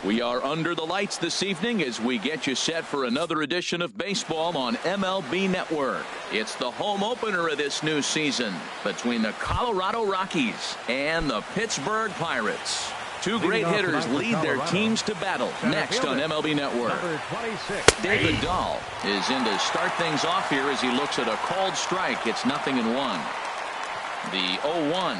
We are under the lights this evening as we get you set for another edition of baseball on MLB Network. It's the home opener of this new season between the Colorado Rockies and the Pittsburgh Pirates. Two great hitters lead their teams to battle next on MLB Network. David Dahl is in to start things off here as he looks at a called strike. It's 0-1. The 0-1.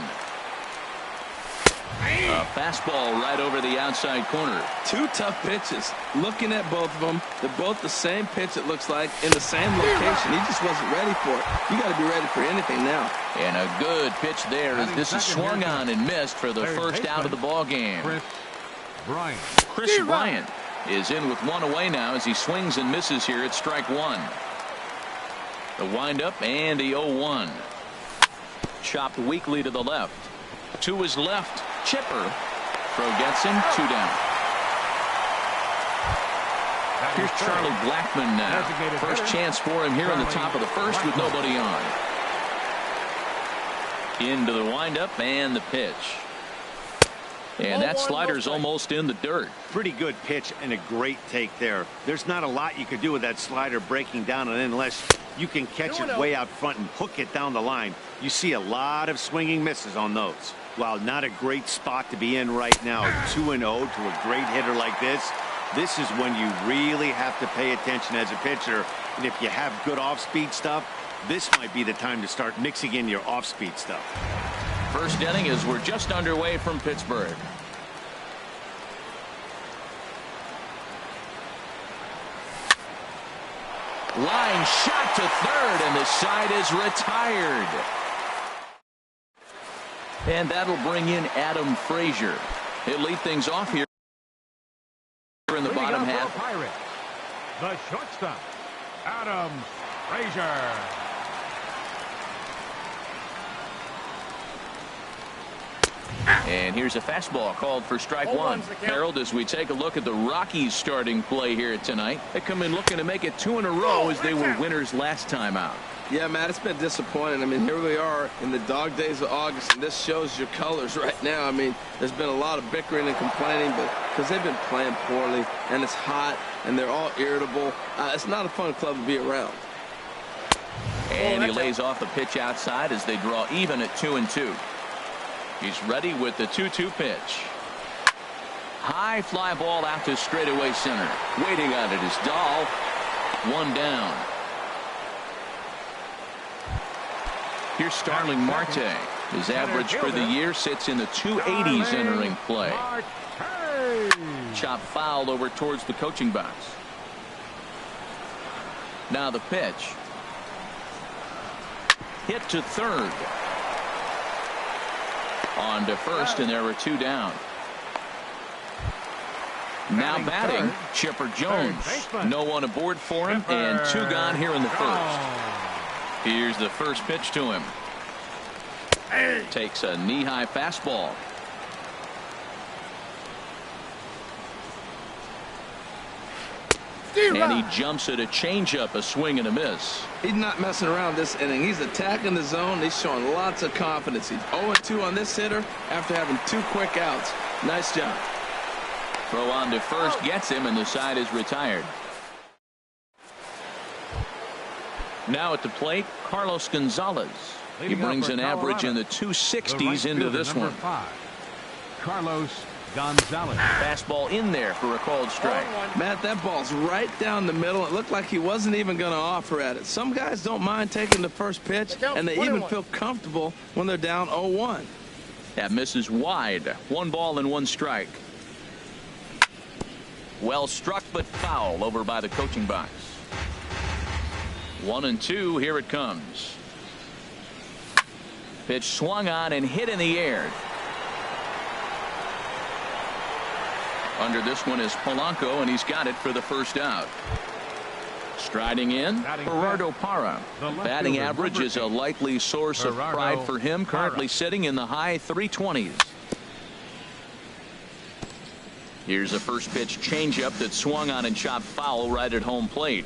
A fastball right over the outside corner. Two tough pitches. Looking at both of them, they're both the same pitch, it looks like, in the same location. He just wasn't ready for it. You got to be ready for anything now. And a good pitch there as this is swung on and missed for the first out of the ball game. Chris Bryant is in with one away now as he swings and misses here at strike one. The windup and the 0-1. Chopped weakly to the left. To his left. Chipper. Throw gets him. 2 down. Here's Charlie Blackmon now. First chance for him here in the top of the first with nobody on. Into the windup and the pitch. And that slider's almost in the dirt. Pretty good pitch and a great take there. There's not a lot you could do with that slider breaking down, and unless you can catch it way out front and hook it down the line, you see a lot of swinging misses on those. While not a great spot to be in right now, 2-0 to a great hitter like this, this is when you really have to pay attention as a pitcher. And if you have good off-speed stuff, this might be the time to start mixing in your off-speed stuff. First inning as we're just underway from Pittsburgh. Line shot to third, and the side is retired. And that'll bring in Adam Frazier. He'll lead things off here in the bottom half. The shortstop, Adam Frazier. And here's a fastball called for strike one. Harold, as we take a look at the Rockies starting play here tonight, they come in looking to make it 2 in a row as they were winners last time out. Yeah, Matt, it's been disappointing. I mean, here we are in the dog days of August, and this shows your colors right now. I mean, there's been a lot of bickering and complaining, but because they've been playing poorly, and it's hot, and they're all irritable. It's not a fun club to be around. And he lays off the pitch outside as they draw even at 2-2. He's ready with the 2-2 pitch. High fly ball out to straightaway center. Waiting on it is Dahl. 1 down. Here's Starling Marte. His average for the year sits in the 280s entering play. Chop foul over towards the coaching box. Now the pitch. Hit to third. On to first, and there are 2 down. Now batting, Chipper Jones. No one aboard for him, and 2 gone here in the first. Here's the first pitch to him. Takes a knee-high fastball. And he jumps at a changeup, a swing and a miss. He's not messing around this inning. He's attacking the zone. He's showing lots of confidence. He's 0-2 on this hitter after having 2 quick outs. Nice job. Throw on to first gets him, and the side is retired. Now at the plate, Carlos Gonzalez. He brings an average in the 260s into this one. Carlos Gonzalez. Fastball in there for a called strike. Matt, that ball's right down the middle. It looked like he wasn't even going to offer at it. Some guys don't mind taking the first pitch, and they even feel comfortable when they're down 0-1. That misses wide. 1 ball and 1 strike. Well struck, but foul over by the coaching box. 1-2. Here it comes. Pitch swung on and hit in the air. Under this one is Polanco, and he's got it for the first out. Striding in, Gerardo Parra. Batting average is a likely source of pride for him, currently sitting in the high 320s. Here's a first pitch changeup that swung on and chopped foul right at home plate.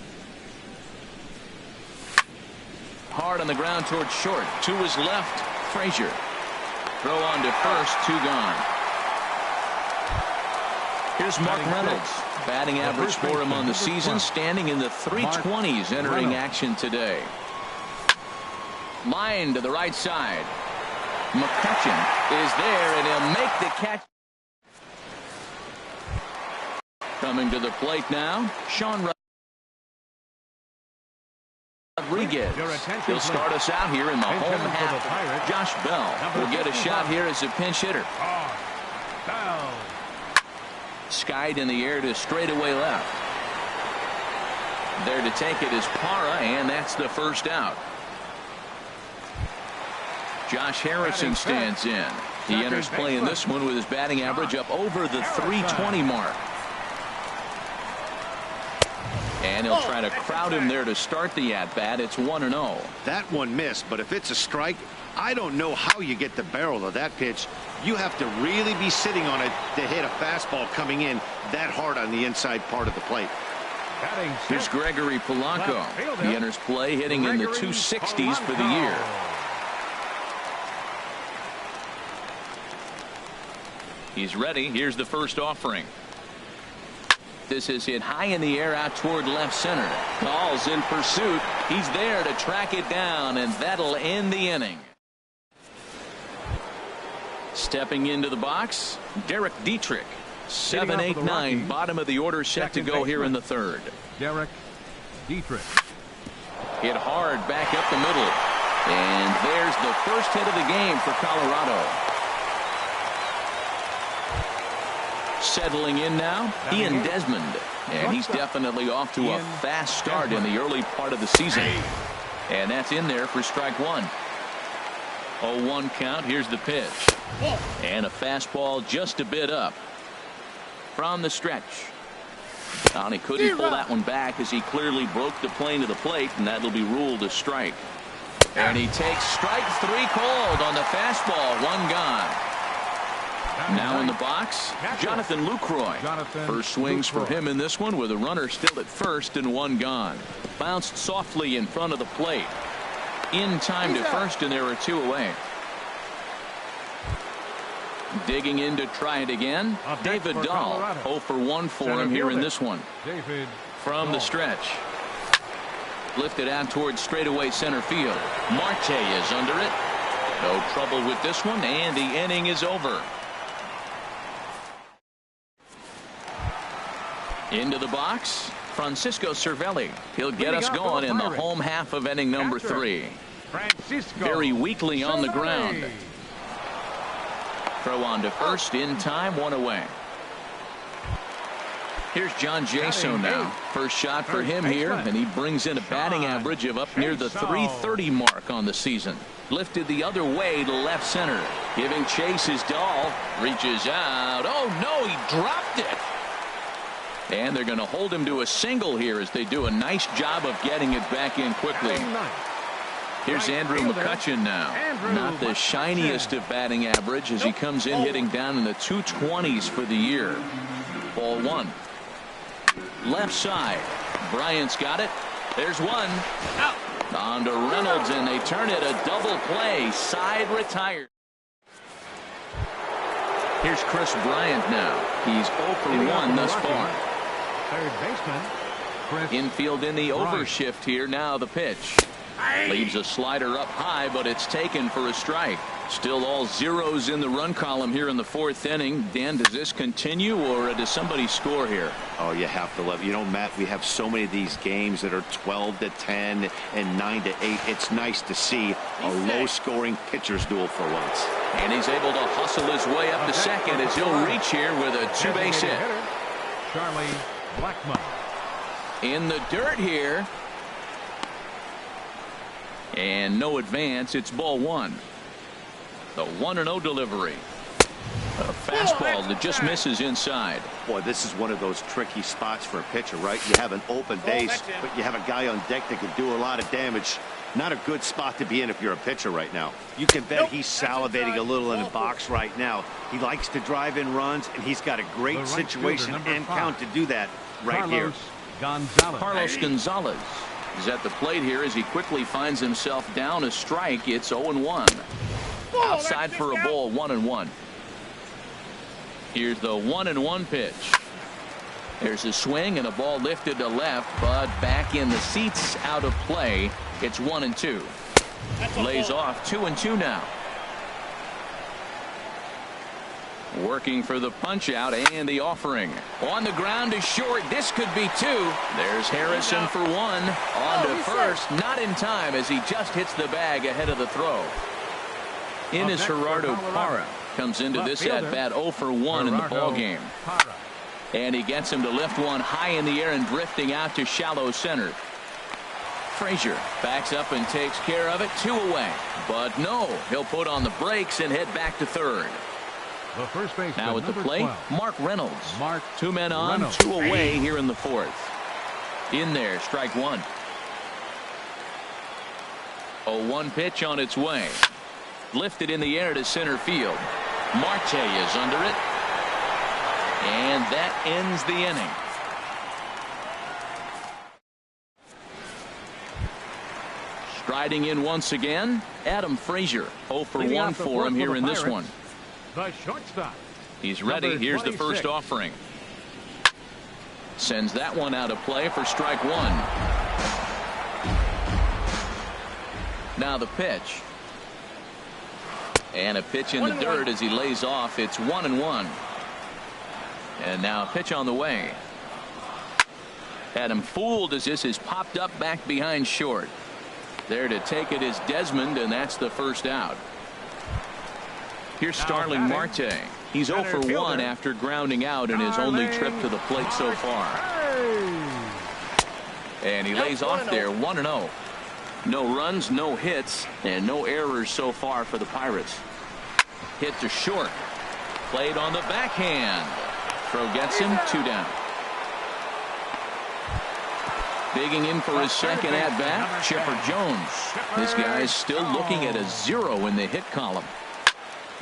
Hard on the ground towards short. To his left, Frazier. Throw on to first, 2 gone. Here's Mark Reynolds. Batting average for him on the season standing in the 320s entering action today. Line to the right side. McCutchen is there, and he'll make the catch. Coming to the plate now, Sean Rodriguez. He'll start us out here in the home half. Josh Bell will get a shot here as a pinch hitter. Skied in the air to straightaway left. There to take it is Parra, and that's the first out. Josh Harrison stands in. He enters play in this one with his batting average up over the 320 mark. And he'll try to crowd him there to start the at-bat. It's 1-0. That one missed, but if it's a strike, I don't know how you get the barrel of that pitch. You have to really be sitting on it to hit a fastball coming in that hard on the inside part of the plate. Here's Gregory Polanco. He enters play hitting in the 260s for the year. He's ready. Here's the first offering. This is hit high in the air out toward left center. Ball's in pursuit. He's there to track it down, and that'll end the inning. Stepping into the box, Derek Dietrich. 7, 8, 9, bottom of the order set to go here in the third. Derek Dietrich. Hit hard back up the middle. And there's the first hit of the game for Colorado. Settling in now, Ian Desmond. And he's definitely off to a fast start in the early part of the season. And that's in there for strike one. 0-1 count. Here's the pitch. And a fastball just a bit up. From the stretch. And he couldn't pull that one back as he clearly broke the plane to the plate, and that'll be ruled a strike. And he takes strike three cold on the fastball. One gone. Now in the box, Jonathan Lucroy. First swings for him in this one with a runner still at first and one gone. Bounced softly in front of the plate. In time to first, and there are two away. Digging in to try it again. David Dahl. 0 for 1 for him here in this one. From the stretch. Lifted out towards straightaway center field. Marte is under it. No trouble with this one, and the inning is over. Into the box, Francisco Cervelli. He'll get us going in the home half of inning number 3. Very weakly on the ground. Throw on to first in time, one away. Here's John Jaso now. First shot for him here, and he brings in a batting average of up near the 330 mark on the season. Lifted the other way to left center. Giving chase is Dahl. Reaches out. Oh, no, he dropped it. And they're going to hold him to a single here as they do a nice job of getting it back in quickly. Here's Andrew McCutchen now. Not the shiniest of batting average as he comes in hitting down in the 220s for the year. Ball one. Left side. Bryant's got it. There's one. Out. On to Reynolds, and they turn it a double play. Side retired. Here's Chris Bryant now. He's 0 for 1 thus far. Third baseman, Chris Infield in the overshift here. Now the pitch. Leaves a slider up high, but it's taken for a strike. Still all zeros in the run column here in the 4th inning. Dan, does this continue, or does somebody score here? Oh, you have to love it. You know, Matt, we have so many of these games that are 12-10 and 9-8. It's nice to see a low-scoring pitcher's duel for once. And he's able to hustle his way up to second as he'll reach here with a two-base hit. Charlie Blackmon. In the dirt here. And no advance. It's ball one. The 1-0 delivery. A fastball that just misses inside. Boy, this is one of those tricky spots for a pitcher, right? You have an open base, but you have a guy on deck that can do a lot of damage. Not a good spot to be in if you're a pitcher right now. You can bet he's salivating a little in the box right now. He likes to drive in runs, and he's got a great situation and count to do that right here. Carlos Gonzalez is at the plate here as he quickly finds himself down a strike. It's 0-1. Outside for a ball, 1-1. Here's the 1-1 pitch. There's a swing and a ball lifted to left, but back in the seats, out of play. It's 1-2. Lays off 2-2 now. Working for the punch out and the offering. On the ground is short. This could be two. There's Harrison for one. On to first. Not in time as he just hits the bag ahead of the throw. In is Gerardo Parra. Comes into this at bat 0 for 1 in the ball game. And he gets him to lift one high in the air and drifting out to shallow center. Frazier backs up and takes care of it. 2 away. But no, he'll put on the brakes and head back to third. The first baseman, now at the plate, 12. Mark Reynolds. 2 men on, 2 away here in the 4th. In there, strike 1. 0-1 pitch on its way. Lifted in the air to center field. Marte is under it. And that ends the inning. Striding in once again, Adam Frazier. 0 for 1 for him here in this one. The shortstop. He's ready. Here's the first offering. Sends that one out of play for strike 1. Now the pitch. And a pitch in the dirt as he lays off. It's 1-1. And now a pitch on the way. Had him fooled as this is popped up back behind short. There to take it is Desmond, and that's the first out. Here's Starling Marte. He's 0 for 1 after grounding out in his only trip to the plate so far. And he lays off there 1-0. No runs, no hits, and no errors so far for the Pirates. Hit to short. Played on the backhand. Throw gets him, 2 down. Digging in for his second at-bat, Chipper Jones. This guy's still looking at a 0 in the hit column.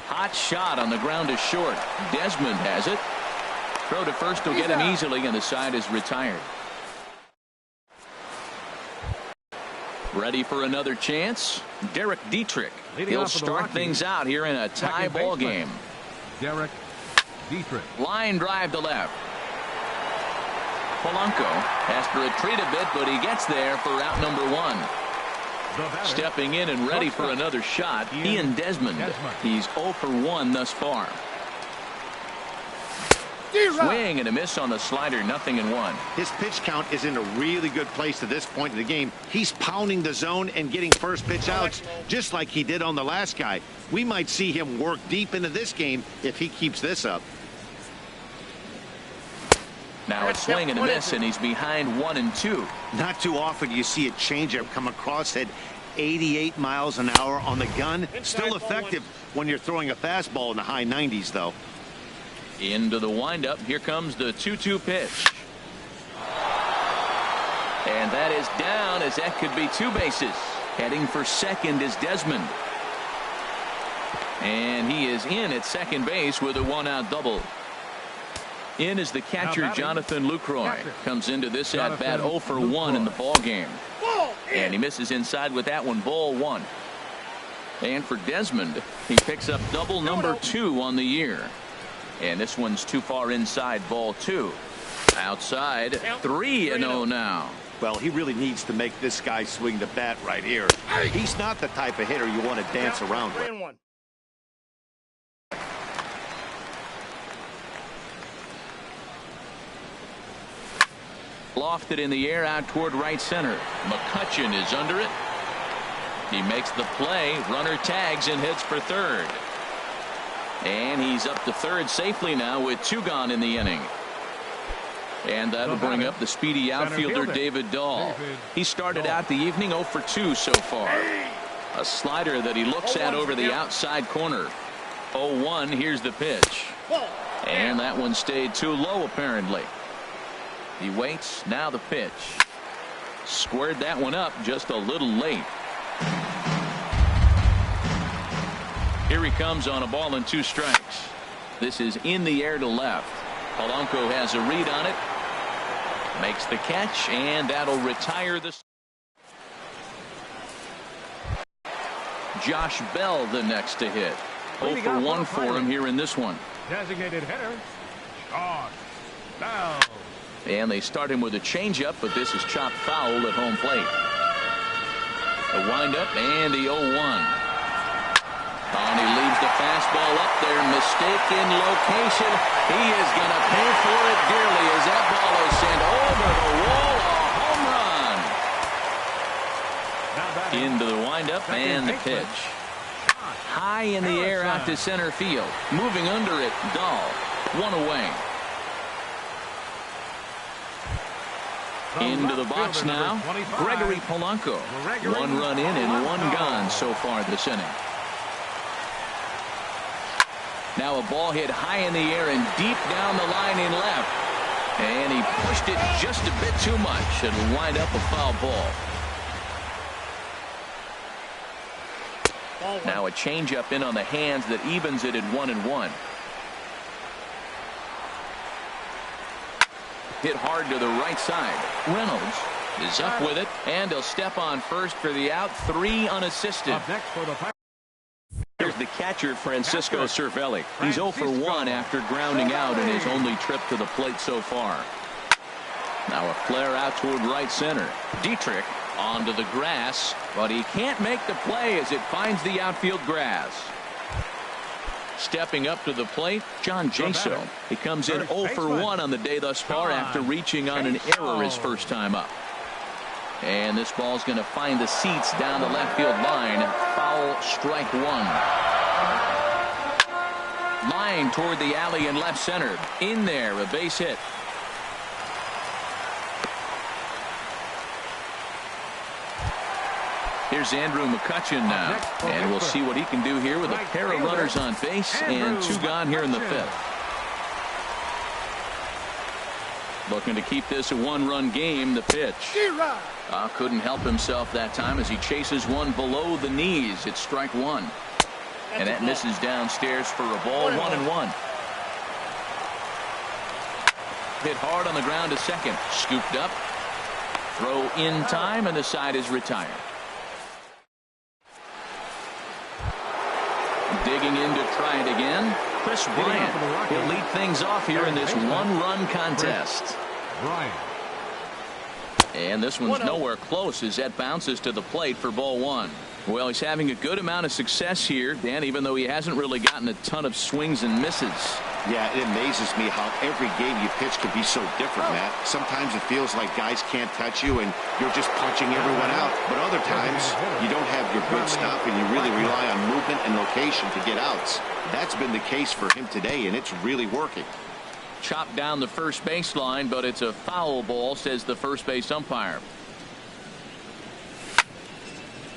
Hot shot on the ground is short. Desmond has it. Throw to first will get him easily, and the side is retired. Ready for another chance? Derek Dietrich. He'll start things out here in a tie ball game. Derek Dietrich. Line drive to left. Polanco has to retreat a bit, but he gets there for out number 1. Stepping in and ready for another shot, Ian Desmond. He's 0 for 1 thus far. Swing and a miss on the slider, 0-1. His pitch count is in a really good place at this point in the game. He's pounding the zone and getting first pitch outs just like he did on the last guy. We might see him work deep into this game if he keeps this up. Now a swing and a miss, and he's behind 1-2. Not too often you see a changeup come across at 88 miles an hour on the gun. Still effective when you're throwing a fastball in the high 90s, though. Into the windup. Here comes the 2-2 pitch. And that is down, as that could be 2 bases. Heading for second is Desmond. And he is in at second base with a 1-out double. In is the catcher, Jonathan Lucroy. Comes into this at bat 0 for 1 in the ball game. And he misses inside with that one, ball 1. And for Desmond, he picks up double number 2 on the year. And this one's too far inside, ball 2. Outside, 3-0 now. Well, he really needs to make this guy swing the bat right here. He's not the type of hitter you want to dance around with. Lofted in the air out toward right center. McCutcheon is under it. He makes the play. Runner tags and heads for third. And he's up to third safely now with 2 gone in the inning. And that'll bring up the speedy outfielder David Dahl. He started out the evening 0 for 2 so far. A slider that he looks at over the outside corner. 0-1. Here's the pitch. And that one stayed too low apparently. He waits. Now the pitch. Squared that one up just a little late. Here he comes on a ball and 2 strikes. This is in the air to left. Polanco has a read on it. Makes the catch, and that'll retire the. Josh Bell the next to hit. 0 for 1 for him here in this one. Designated hitter, Josh Bell. And they start him with a changeup, but this is chopped foul at home plate. The windup and the 0-1. And he leaves the fastball up there. Mistaken location. He is going to pay for it dearly as that ball is sent over the wall. A home run. Into the windup and the pitch. High in the air out to center field. Moving under it, Dahl. One away. Into the box now, Gregory Polanco. 1 run in and 1 gone so far this inning. Now a ball hit high in the air and deep down the line in left. And he pushed it just a bit too much. It'll wind up a foul ball. Now a changeup in on the hands that evens it at 1-1. Hit hard to the right side. Reynolds is up with it, and he'll step on first for the out. 3 unassisted. Here's the catcher, Francisco Cervelli. He's 0 for 1 after grounding out in his only trip to the plate so far. Now a flare out toward right center. Dietrich onto the grass, but he can't make the play as it finds the outfield grass. Stepping up to the plate, John Jaso. He comes in 0 for 1 on the day thus far after reaching on an error his first time up. And this ball's going to find the seats down the left field line. Foul, strike 1. Line toward the alley in left center. In there, a base hit. Here's Andrew McCutcheon now, and we'll see what he can do here with a pair of runners on base and 2 gone here in the 5th. Looking to keep this a 1-run game. The pitch. Couldn't help himself that time as he chases one below the knees. It's strike 1. And that misses downstairs for a ball. 1-1. Hit hard on the ground to second. Scooped up. Throw in time, and the side is retired. Digging in to try it again. Chris Bryant will lead things off here in this 1-run contest. And this one's nowhere close as that bounces to the plate for ball 1. Well, he's having a good amount of success here, Dan, even though he hasn't really gotten a ton of swings and misses. Yeah, it amazes me how every game you pitch can be so different, Matt. Sometimes it feels like guys can't touch you and you're just punching everyone out. But other times you don't have your good stuff and you really rely on movement and location to get outs. That's been the case for him today, and it's really working. Chopped down the first baseline, but it's a foul ball, says the first base umpire.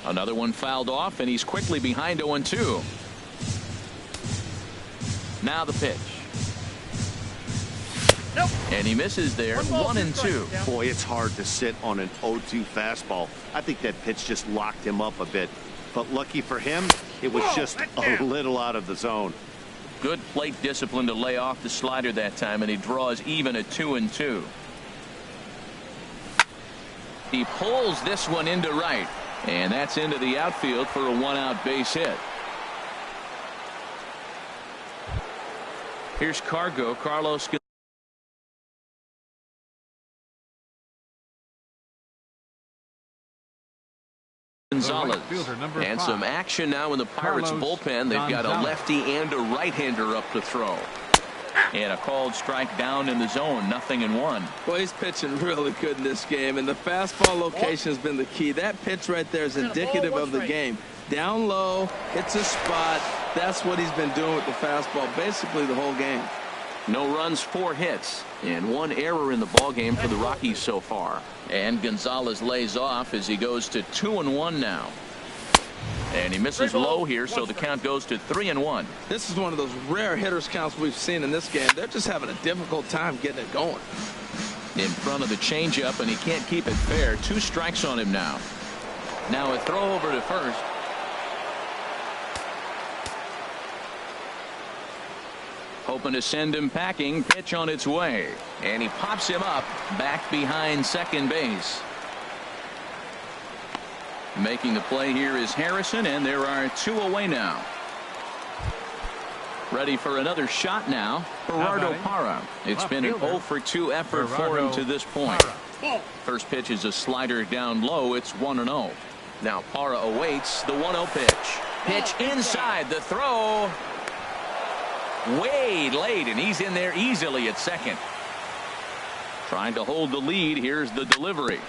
Another one fouled off, and he's quickly behind 0-2. Now the pitch. Nope. And he misses there. 1-2. Boy, it's hard to sit on an 0-2 fastball. I think that pitch just locked him up a bit. But lucky for him, it was just a little out of the zone. Good plate discipline to lay off the slider that time, and he draws even at 2-2. He pulls this one into right, and that's into the outfield for a 1-out base hit. Here's Carlos Gonzalez. And some action now in the Pirates bullpen. They've got a lefty and a right-hander up to throw. And a called strike down in the zone. 0-1. Well, he's pitching really good in this game, and the fastball location has been the key. That pitch right there is indicative of the game. Down low, hits a spot. That's what he's been doing with the fastball basically the whole game. No runs, 4 hits, and 1 error in the ballgame for the Rockies so far. And Gonzalez lays off as he goes to 2-1 now. And he misses low here, so the count goes to 3-1. This is one of those rare hitters counts we've seen in this game. They're just having a difficult time getting it going. In front of the changeup, and he can't keep it fair. 2 strikes on him now. Now a throw over to first. Hoping to send him packing. Pitch on its way. And he pops him up back behind second base. Making the play here is Harrison, and there are 2 away now. Ready for another shot now. Gerardo Parra. It's been an 0 for 2 effort for him to this point. First pitch is a slider down low. It's 1-0. Now Parra awaits the 1-0 pitch. Pitch inside, the throw. Way late, and he's in there easily at second. Trying to hold the lead. Here's the delivery.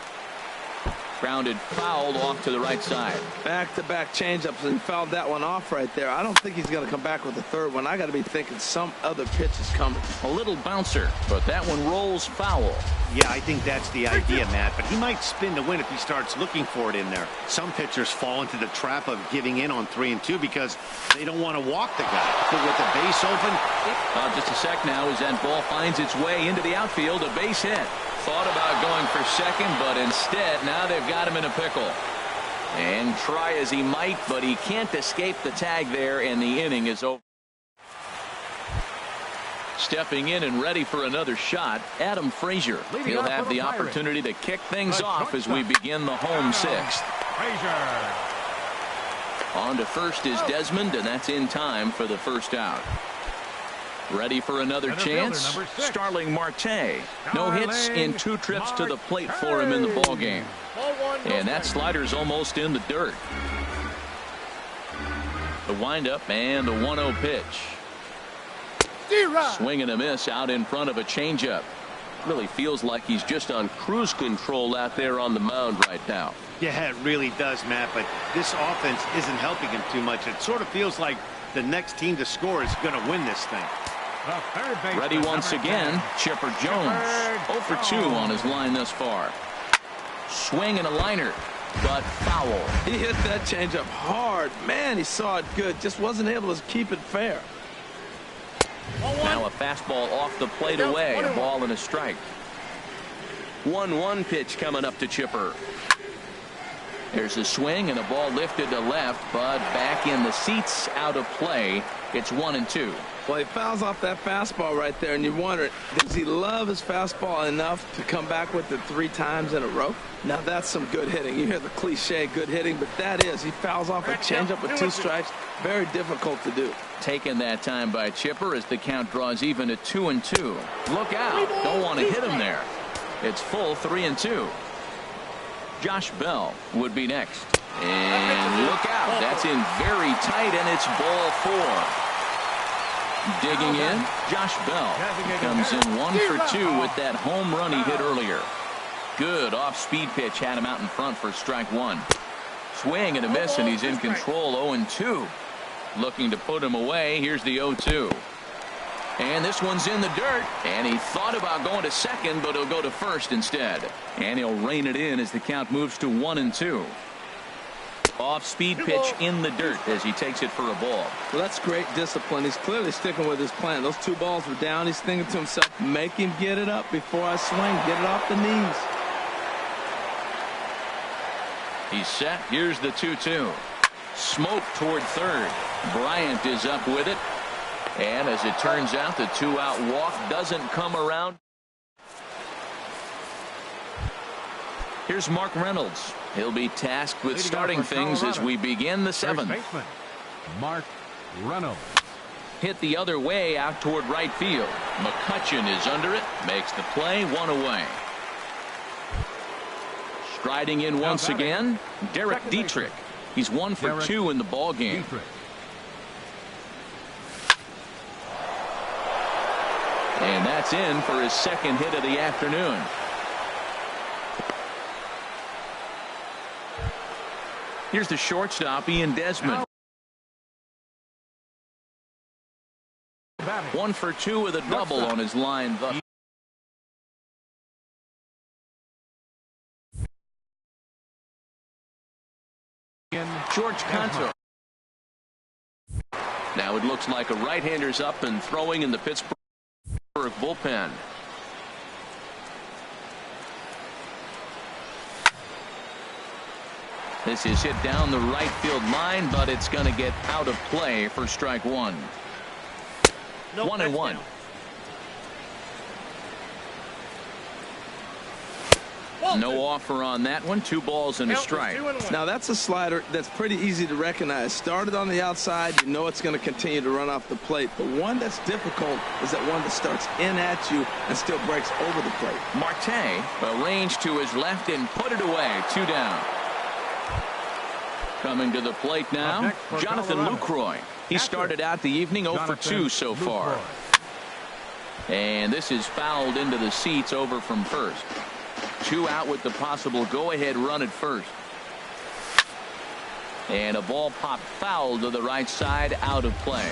Grounded foul off to the right side. Back-to-back changeups, and he fouled that one off right there. I don't think he's going to come back with the third one. I got to be thinking some other pitch is coming. A little bouncer, but that one rolls foul. Yeah, I think that's the idea, Matt, but he might spin to win if he starts looking for it in there. Some pitchers fall into the trap of giving in on 3-2 because they don't want to walk the guy. But with the base open... Just a sec now as that ball finds its way into the outfield. A base hit. Thought about going for second, but instead now they've got him in a pickle. And try as he might, but he can't escape the tag there, and the inning is over. Stepping in and ready for another shot, Adam Frazier. He'll have the opportunity to kick things off as we begin the home sixth. On to first is Desmond, and that's in time for the first out. Ready for another chance? Starling Marte. No hits in 2 trips to the plate for him in the ballgame. And that slider's almost in the dirt. The windup and the 1-0 pitch. Swing and a miss out in front of a changeup. Really feels like he's just on cruise control out there on the mound right now. Yeah, it really does, Matt, but this offense isn't helping him too much. It sort of feels like the next team to score is going to win this thing. Ready once again, Chipper Jones. 0 for 2 on his line thus far. Swing and a liner, but foul. He hit that changeup hard. Man, he saw it good. Just wasn't able to keep it fair. Now a fastball off the plate away. A ball and a strike. 1-1 pitch coming up to Chipper. There's a swing and a ball lifted to left, but back in the seats, out of play. It's 1-2. Well, he fouls off that fastball right there, and you wonder, does he love his fastball enough to come back with it 3 times in a row? Now, that's some good hitting. You hear the cliche, good hitting, but that is. He fouls off a changeup with 2 strikes. Very difficult to do. Taken that time by Chipper as the count draws even at 2-2. Look out. Don't want to hit him there. It's full 3-2. Josh Bell would be next. And look out. That's in very tight, and it's ball 4. Digging in, Josh Bell comes in 1 for 2 with that home run he hit earlier. Good off-speed pitch had him out in front for strike 1. Swing and a miss, and he's in control. 0-2. Looking to put him away. Here's the 0-2. And this one's in the dirt, and he thought about going to second, but he'll go to first instead. And he'll rein it in as the count moves to 1-2. Off-speed pitch in the dirt as he takes it for a ball. Well, that's great discipline. He's clearly sticking with his plan. Those 2 balls were down. He's thinking to himself, make him get it up before I swing. Get it off the knees. He's set. Here's the 2-2. Smoke toward third. Bryant is up with it. And as it turns out, the 2-out walk doesn't come around. Here's Mark Reynolds. He'll be tasked with starting things as we begin the 7th. Mark Reynolds. Hit the other way out toward right field. McCutchen is under it. Makes the play. 1 away. Striding in once again, Derek Dietrich. He's 1 for 2 in the ball game. And that's in for his 2nd hit of the afternoon. Here's the shortstop, Ian Desmond. 1 for 2 with a double on his line. George Cantor. Now it looks like a right-hander's up and throwing in the Pittsburgh bullpen. This is hit down the right field line, but it's going to get out of play for strike 1. 1-1. No offer on that one. 2 balls and a strike. Now that's a slider that's pretty easy to recognize. Started on the outside, you know it's going to continue to run off the plate. But one that's difficult is that one that starts in at you and still breaks over the plate. Marte arranged to his left and put it away. 2 down. Coming to the plate now, Jonathan Lucroy. He started out the evening 0 for 2 so far. And this is fouled into the seats over from first. 2 out with the possible go-ahead run at first. And a ball popped foul to the right side, out of play.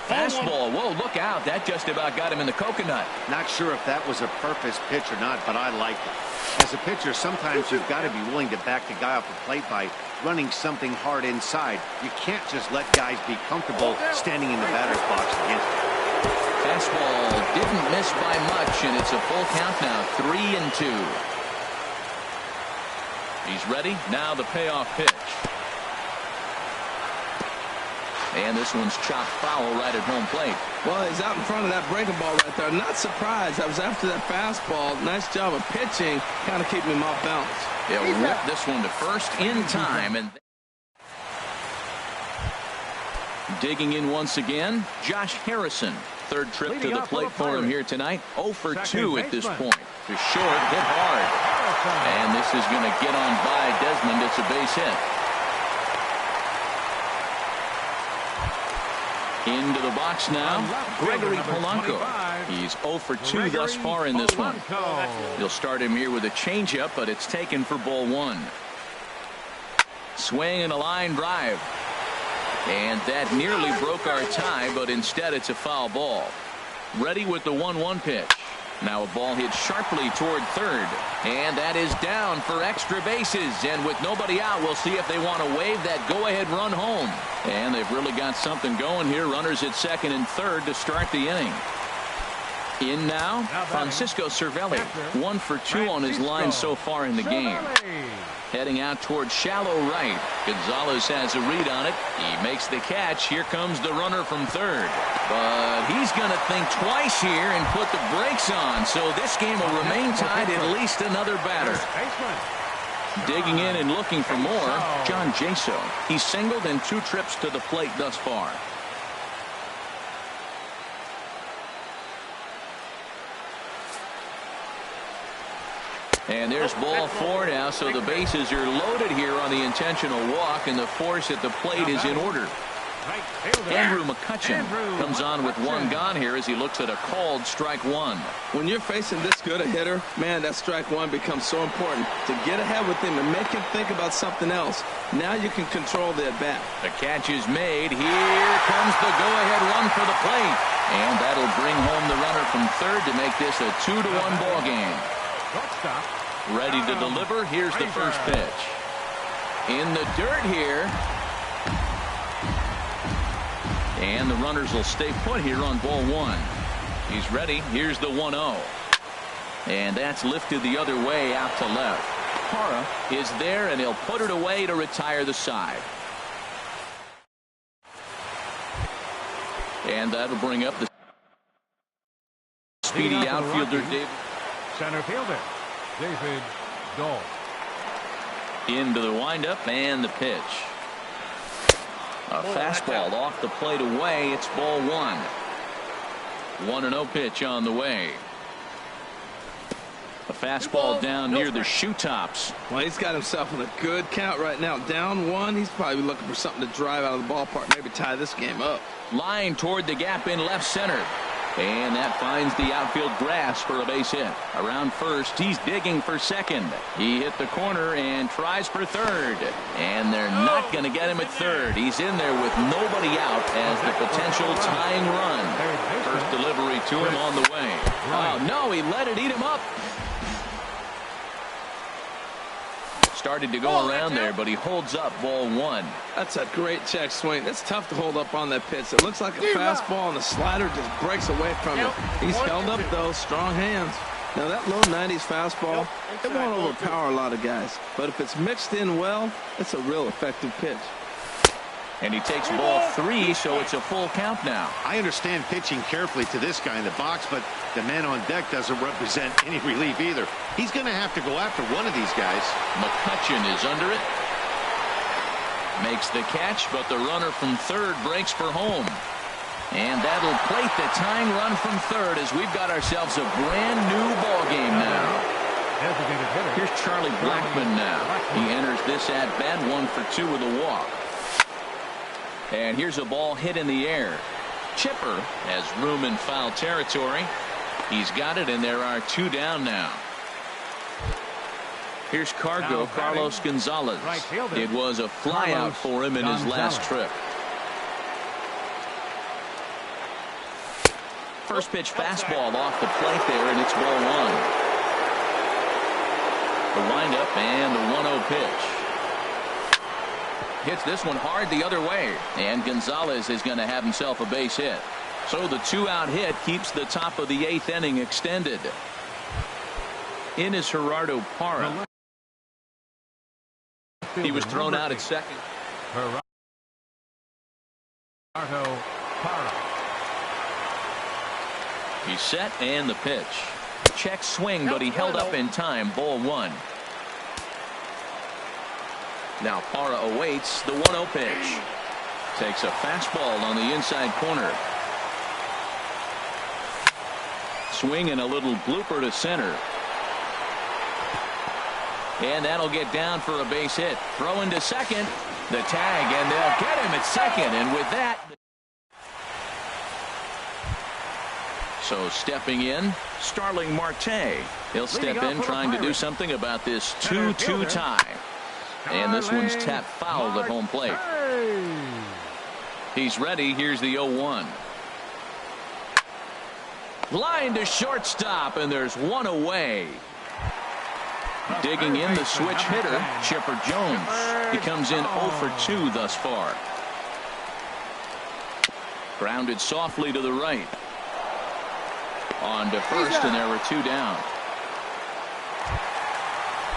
Fastball. Whoa, look out. That just about got him in the coconut. Not sure if that was a purpose pitch or not, but I like it. As a pitcher, sometimes you've got to be willing to back the guy off the plate by running something hard inside. You can't just let guys be comfortable standing in the batter's box against him. Fastball didn't miss by much, and it's a full count now, 3-2. He's ready. Now the payoff pitch. And this one's chopped foul right at home plate. Well, he's out in front of that breaking ball right there. Not surprised. I was after that fastball. Nice job of pitching, kind of keeping him off balance. He'll rip this one to first in time. And digging in once again, Josh Harrison. Third trip to the plate for him here tonight. 0 for 2 at this point. To short, hit hard. And this is going to get on by Desmond. It's a base hit. Into the box now, Gregory Polanco. He's 0 for 2 thus far in this one. He'll start him here with a changeup, but it's taken for ball 1. Swing and a line drive. And that nearly broke our tie, but instead it's a foul ball. Ready with the 1-1 pitch. Now a ball hit sharply toward third. And that is down for extra bases. And with nobody out, we'll see if they want to wave that go-ahead run home. And they've really got something going here. Runners at second and third to start the inning. In now, Francisco Cervelli. 1 for 2 on his line so far in the game. Heading out towards shallow right. Gonzalez has a read on it. He makes the catch. Here comes the runner from third. But he's going to think twice here and put the brakes on. So this game will remain tied at least another batter. Digging in and looking for more, John Joehl. He's singled in 2 trips to the plate thus far. And there's ball 4 now, so the bases are loaded here on the intentional walk, and the force at the plate is in order. Andrew McCutchen comes on with 1 gone here as he looks at a called strike 1. When you're facing this good a hitter, man, that strike 1 becomes so important to get ahead with him and make him think about something else. Now you can control the at-bat. The catch is made. Here comes the go-ahead run for the plate. And that'll bring home the runner from third to make this a 2-1 ball game. Ready to deliver. Here's the first pitch. In the dirt here. And the runners will stay put here on ball 1. He's ready. Here's the 1-0. And that's lifted the other way out to left. Parra is there, and he'll put it away to retire the side. And that'll bring up the speedy outfielder, David. Center fielder, David Dahl. Into the windup and the pitch. A fastball off the plate away. It's ball 1. 1-0 pitch on the way. A fastball down near the shoe tops. Well, he's got himself in a good count right now. Down 1. He's probably looking for something to drive out of the ballpark, maybe tie this game up. Line toward the gap in left center. And that finds the outfield grass for a base hit. Around first, he's digging for second. He hit the corner and tries for third. And they're not going to get him at third. He's in there with nobody out as the potential tying run. First delivery to him on the way. Oh, no, he let it eat him up. Started to go around there, but he holds up ball 1. That's a great check swing. That's tough to hold up on that pitch. It looks like a fastball, and the slider just breaks away from it. He's held up, though. Strong hands. Now, that low 90s fastball, it won't overpower a lot of guys. But if it's mixed in well, it's a real effective pitch. And he takes ball 3, so it's a full count now. I understand pitching carefully to this guy in the box, but the man on deck doesn't represent any relief either. He's going to have to go after one of these guys. McCutchen is under it. Makes the catch, but the runner from third breaks for home. And that'll plate the tying run from third as we've got ourselves a brand new ball game now. Here's Charlie Blackmon now. He enters this at bat 1 for 2 with a walk. And here's a ball hit in the air. Chipper has room in foul territory. He's got it, and there are 2 down now. Here's Carlos Gonzalez. It was a flyout for him in his last trip. First pitch fastball off the plate there, and it's ball 1. The windup and the 1-0 pitch. Hits this one hard the other way, and Gonzalez is going to have himself a base hit. So the 2-out hit keeps the top of the 8th inning extended. In is Gerardo Parra. He was thrown out at second. Gerardo Parra. He's set, and the pitch. Check swing, but he held up in time. Ball 1. Now Parra awaits the 1-0 pitch. Takes a fastball on the inside corner. Swing and a little blooper to center. And that'll get down for a base hit. Throw into second. The tag, and they'll get him at second. And with that, so stepping in, Starling Marte. He'll step in trying to do something about this 2-2 tie. And this one's tapped foul at home plate. He's ready. Here's the 0-1. Line to shortstop, and there's 1 away. Digging in the switch hitter, Chipper Jones. He comes in 0 for 2 thus far. Grounded softly to the right. On to first, and there were 2 down.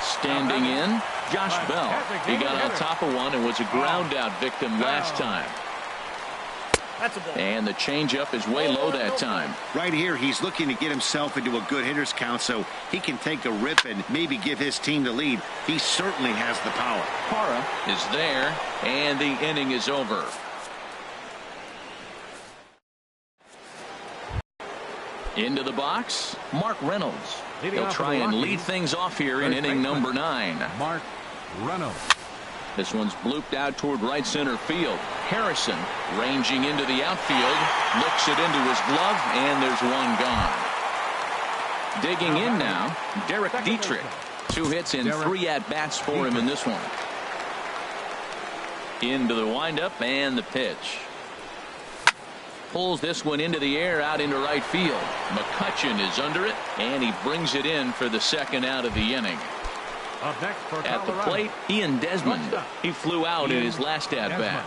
Standing in, Josh Bell. He got on top of one and was a ground out victim last time. And the changeup is way low that time. Right here, he's looking to get himself into a good hitter's count so he can take a rip and maybe give his team the lead. He certainly has the power. Parra is there, and the inning is over. Into the box, Mark Reynolds. He'll try and lead things off here in inning number 9. Mark Reynolds. This one's blooped out toward right center field. Harrison ranging into the outfield, looks it into his glove, and there's 1 gone. Digging in now, Derek Dietrich. 2 hits and 3 at-bats for him in this one. Into the windup and the pitch. Pulls this one into the air out into right field. McCutchen is under it, and he brings it in for the 2nd out of the inning. At the plate, Ian Desmond. He flew out in his last at-bat.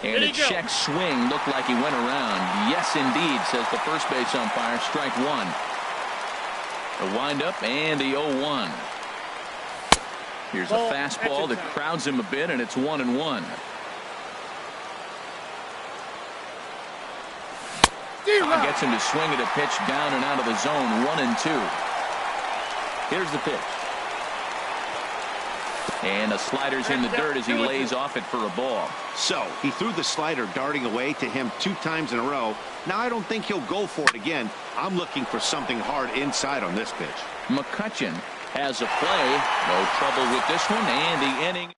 And a check swing looked like he went around. Yes, indeed, says the first base umpire. Strike 1. The windup and the 0-1. Here's a fastball that crowds him a bit, and it's 1-1. Gets him to swing at a pitch down and out of the zone. 1-2. Here's the pitch. And a slider's in the dirt as he lays off it for a ball. So he threw the slider darting away to him 2 times in a row. Now I don't think he'll go for it again. I'm looking for something hard inside on this pitch. McCutchen has a play. No trouble with this one, and the inning.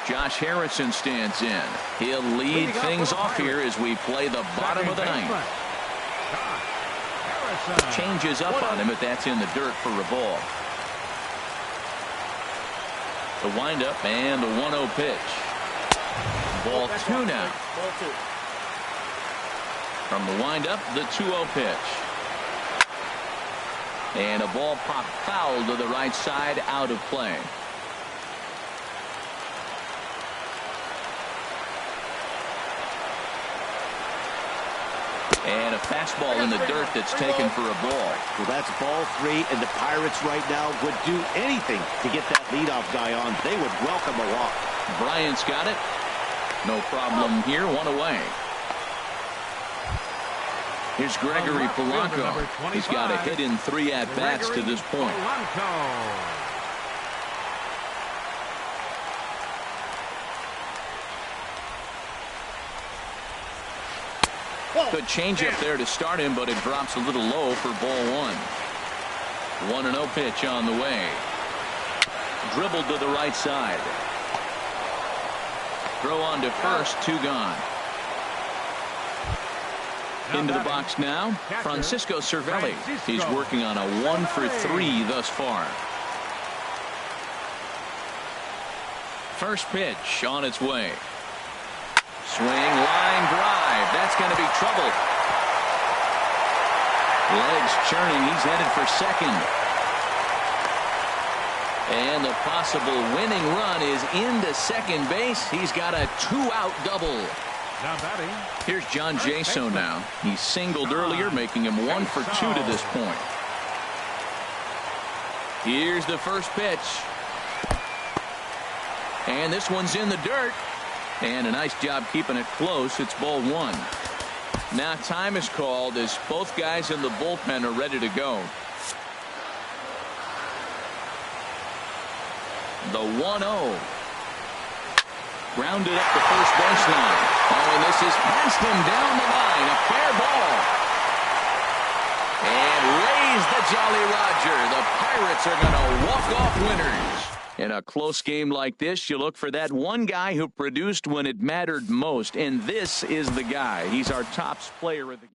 Josh Harrison stands in. He'll lead things off here as we play the bottom of the 9th. Changes up on him, but that's in the dirt for a ball. The windup and the 1-0 pitch. Ball 2 now. From the windup, the 2-0 pitch. And a ball popped foul to the right side, out of play. And a fastball in the dirt that's taken for a ball. Well, that's ball 3, and the Pirates right now would do anything to get that leadoff guy on. They would welcome a walk. Bryant's got it. No problem here. 1 away. Here's Gregory Polanco. He's got a hit in 3 at-bats to this point. Good changeup there to start him, but it drops a little low for ball 1. 1-0 pitch on the way. Dribbled to the right side. Throw on to first, 2 gone. Into the box now, Francisco Cervelli. He's working on a 1 for 3 thus far. First pitch on its way. Swing, line drive. That's going to be trouble. Legs churning. He's headed for second. And the possible winning run is into second base. He's got a 2-out double. Here's John Jaso now. He singled earlier, making him 1 for 2 to this point. Here's the first pitch. And this one's in the dirt. And a nice job keeping it close. It's ball 1. Now time is called as both guys in the bullpen are ready to go. The 1-0. Grounded up the first baseline. Oh, and this is past him down the line. A fair ball. And raise the Jolly Roger. The Pirates are going to walk off winners. In a close game like this, you look for that one guy who produced when it mattered most. And this is the guy. He's our top player of the game.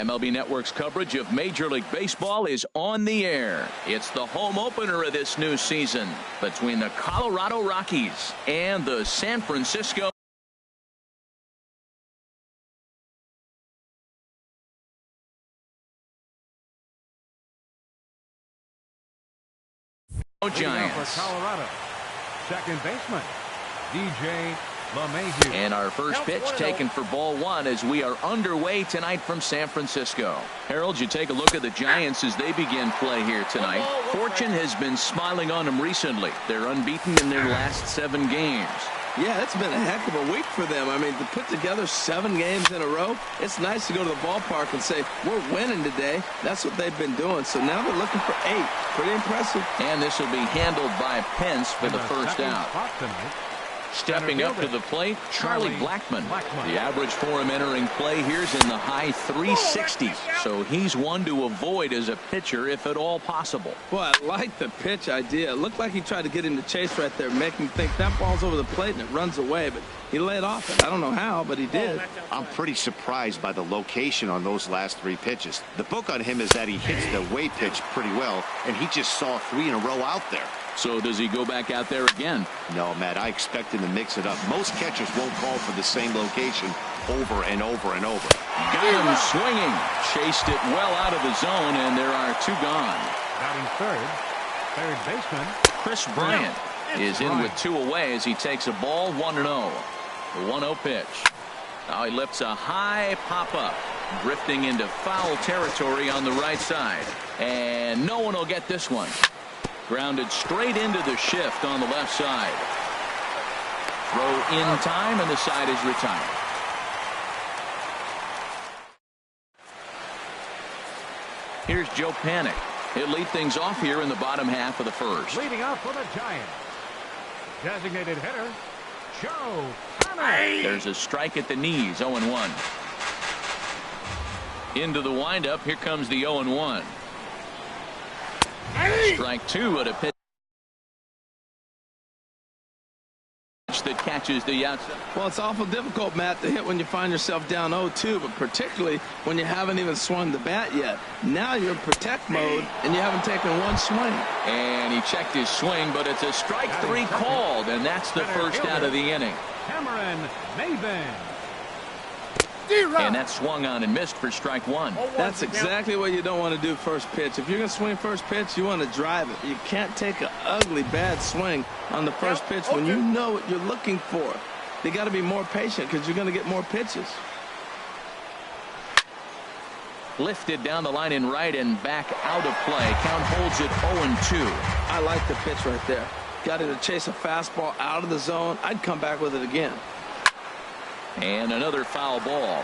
MLB Network's coverage of Major League Baseball is on the air. It's the home opener of this new season between the Colorado Rockies and the San Francisco Giants. For Colorado, second baseman, Joehl98. And our first pitch taken for ball one as we are underway tonight from San Francisco. Harold, you take a look at the Giants as they begin play here tonight. Fortune has been smiling on them recently. They're unbeaten in their last 7 games. Yeah, it's been a heck of a week for them. I mean, to put together 7 games in a row, it's nice to go to the ballpark and say, we're winning today. That's what they've been doing. So now they're looking for 8. Pretty impressive. And this will be handled by Pence for the first out. Stepping up to the plate, Charlie Blackmon. The average for him entering play here is in the high 360s. So he's one to avoid as a pitcher if at all possible. Well, I like the pitch idea. It looked like he tried to get him to chase right there, make him think that ball's over the plate and it runs away. But he laid off it. I don't know how, but he did. I'm pretty surprised by the location on those last 3 pitches. The book on him is that he hits the away pitch pretty well, and he just saw 3 in a row out there. So does he go back out there again? No, Matt, I expect him to mix it up. Most catchers won't call for the same location over and over and over. Got him swinging. Chased it well out of the zone, and there are 2 gone. Batting third baseman Chris Bryant is in with 2 away as he takes a ball 1-0. The 1-0 pitch. Now he lifts a high pop-up, drifting into foul territory on the right side. And no one will get this one. Grounded straight into the shift on the left side. Throw in time, and the side is retired. Here's Joe Panik. He'll lead things off here in the bottom half of the first. leading off for the Giants. Designated hitter, Joehl98. There's a strike at the knees, 0-1. Into the windup, here comes the 0-1. Strike 2 at a pitch that catches the outside. Well, it's awful difficult, Matt, to hit when you find yourself down 0-2, but particularly when you haven't even swung the bat yet. Now you're in protect mode, and you haven't taken 1 swing. And he checked his swing, but it's a strike 3 called, and that's the first out of the inning. Cameron Maven. And that swung on and missed for strike 1. That's exactly what you don't want to do first pitch. If you're going to swing first pitch, you want to drive it. You can't take an ugly, bad swing on the first pitch when you know what you're looking for. You got to be more patient because you're going to get more pitches. Lifted down the line in right and back out of play. Count holds it 0-2. I like the pitch right there. Got him to chase a fastball out of the zone. I'd come back with it again. And another foul ball.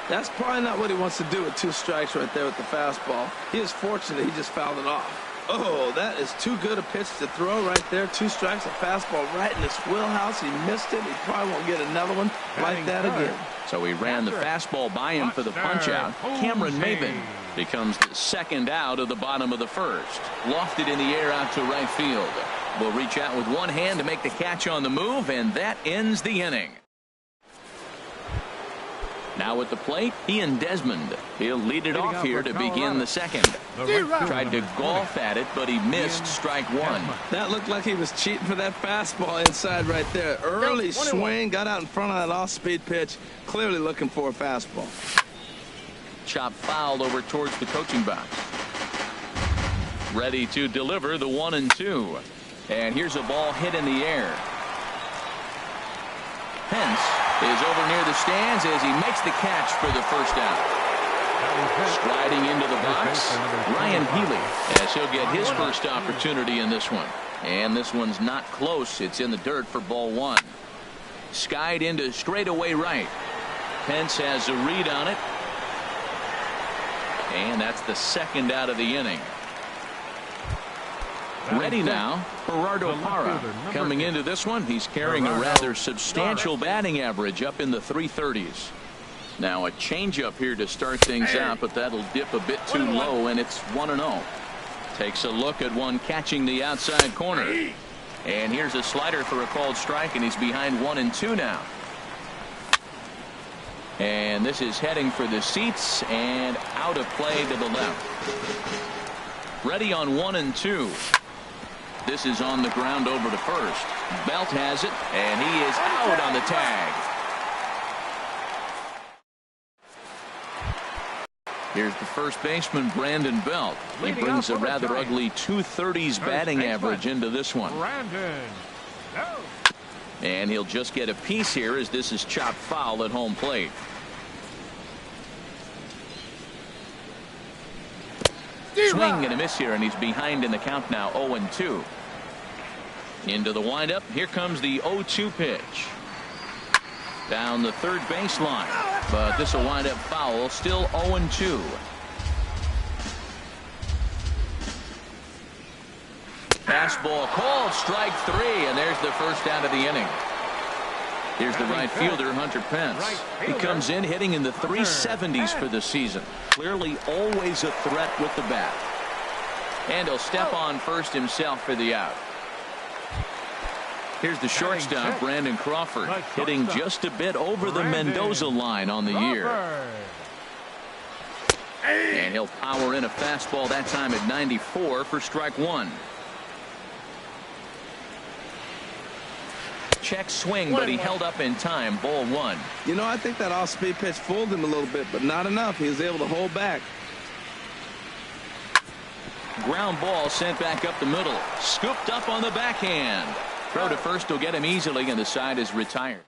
That's probably not what he wants to do with 2 strikes right there with the fastball. He is fortunate he just fouled it off. Oh, that is too good a pitch to throw right there. 2 strikes, a fastball right in his wheelhouse. He missed it. He probably won't get another one like that again. So he ran the fastball by him for the punch out. Cameron Maven becomes the second out of the bottom of the first. Lofted in the air out to right field. Will reach out with one hand to make the catch on the move, and that ends the inning. Now at the plate, Ian Desmond. He'll lead it off here to begin the second. Tried to golf at it, but he missed strike 1. That looked like he was cheating for that fastball inside right there. Early swing, got out in front of that off-speed pitch, clearly looking for a fastball. Chop fouled over towards the coaching box. Ready to deliver the 1-2. And here's a ball hit in the air. Pence is over near the stands as he makes the catch for the first out. Striding into the box, Ryan Healy, as he'll get his first opportunity in this one. And this one's not close. It's in the dirt for ball 1. Skied into straightaway right. Pence has a read on it. And that's the second out of the inning. Ready now, Gerardo Parra. Coming into this one, he's carrying a rather substantial batting average up in the 330s. Now a changeup here to start things out, but that'll dip a bit too low, and it's 1-0. Takes a look at one catching the outside corner. And here's a slider for a called strike, and he's behind 1-2 now. And this is heading for the seats and out of play to the left. Ready on 1 and 2. This is on the ground over to first. Belt has it, and he is out on the tag. Here's the first baseman, Brandon Belt. He brings a rather ugly .230s batting average into this one. And he'll just get a piece here as this is chopped foul at home plate. Swing and a miss here, and he's behind in the count now, 0-2. Into the windup. Here comes the 0-2 pitch. Down the third baseline, but this will wind up foul. Still 0-2. Fastball called, strike 3, and there's the first out of the inning. Here's the right fielder, Hunter Pence. He comes in hitting in the 370s for the season. Clearly always a threat with the bat. And he'll step on first himself for the out. Here's the shortstop, Brandon Crawford, hitting just a bit over the Mendoza line on the year. And he'll power in a fastball that time at 94 for strike 1. Check swing, but he held up in time. Ball 1. You know, I think that off-speed pitch fooled him a little bit, but not enough. He was able to hold back. Ground ball sent back up the middle. Scooped up on the backhand. Throw to first will get him easily, and the side is retired.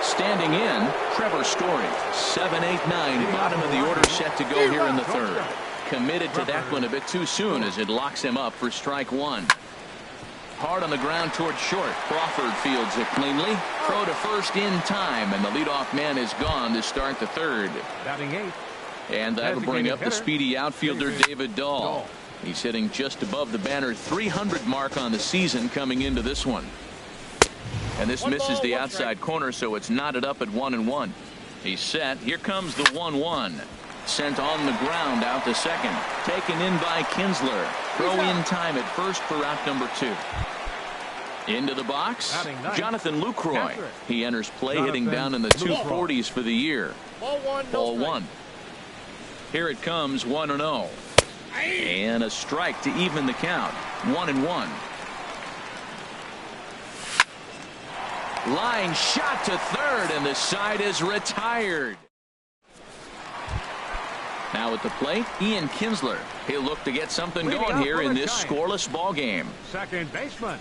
Standing in, Trevor Story. 7-8-9, bottom of the order, set to go here in the third. Committed to that one a bit too soon as it locks him up for strike 1. Hard on the ground towards short. Crawford fields it cleanly. Throw to first in time, and the leadoff man is gone to start the third. Batting 8. And that'll bring up the speedy outfielder David Dahl. He's hitting just above the banner 300 mark on the season coming into this one. And this misses the outside corner, so it's knotted up at 1-1. He's set. Here comes the 1-1. Sent on the ground out to second. Taken in by Kinsler. Throw in time at first for out number 2. Into the box, Jonathan Lucroy. He enters play hitting down in the 240s for the year. Ball 1. Here it comes, 1-0. And a strike to even the count. 1-1. Line shot to third, and the side is retired. Now at the plate, Ian Kinsler. He'll look to get something going here in this scoreless ball game. Second baseman,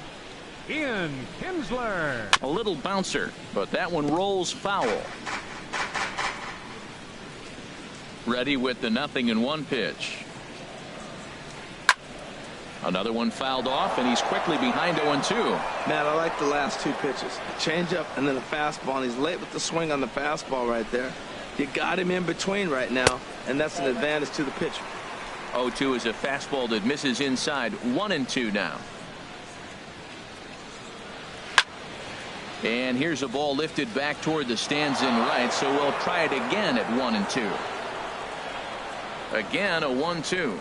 Ian Kinsler. A little bouncer, but that one rolls foul. Ready with the 0-1 pitch. Another one fouled off, and he's quickly behind 0-2. Man, I like the last 2 pitches. A changeup and then a fastball, and he's late with the swing on the fastball right there. You got him in between right now, and that's an advantage to the pitcher. 0-2 is a fastball that misses inside. 1-2 now. And here's a ball lifted back toward the stands in right, so we'll try it again at 1-2. Again, a 1-2.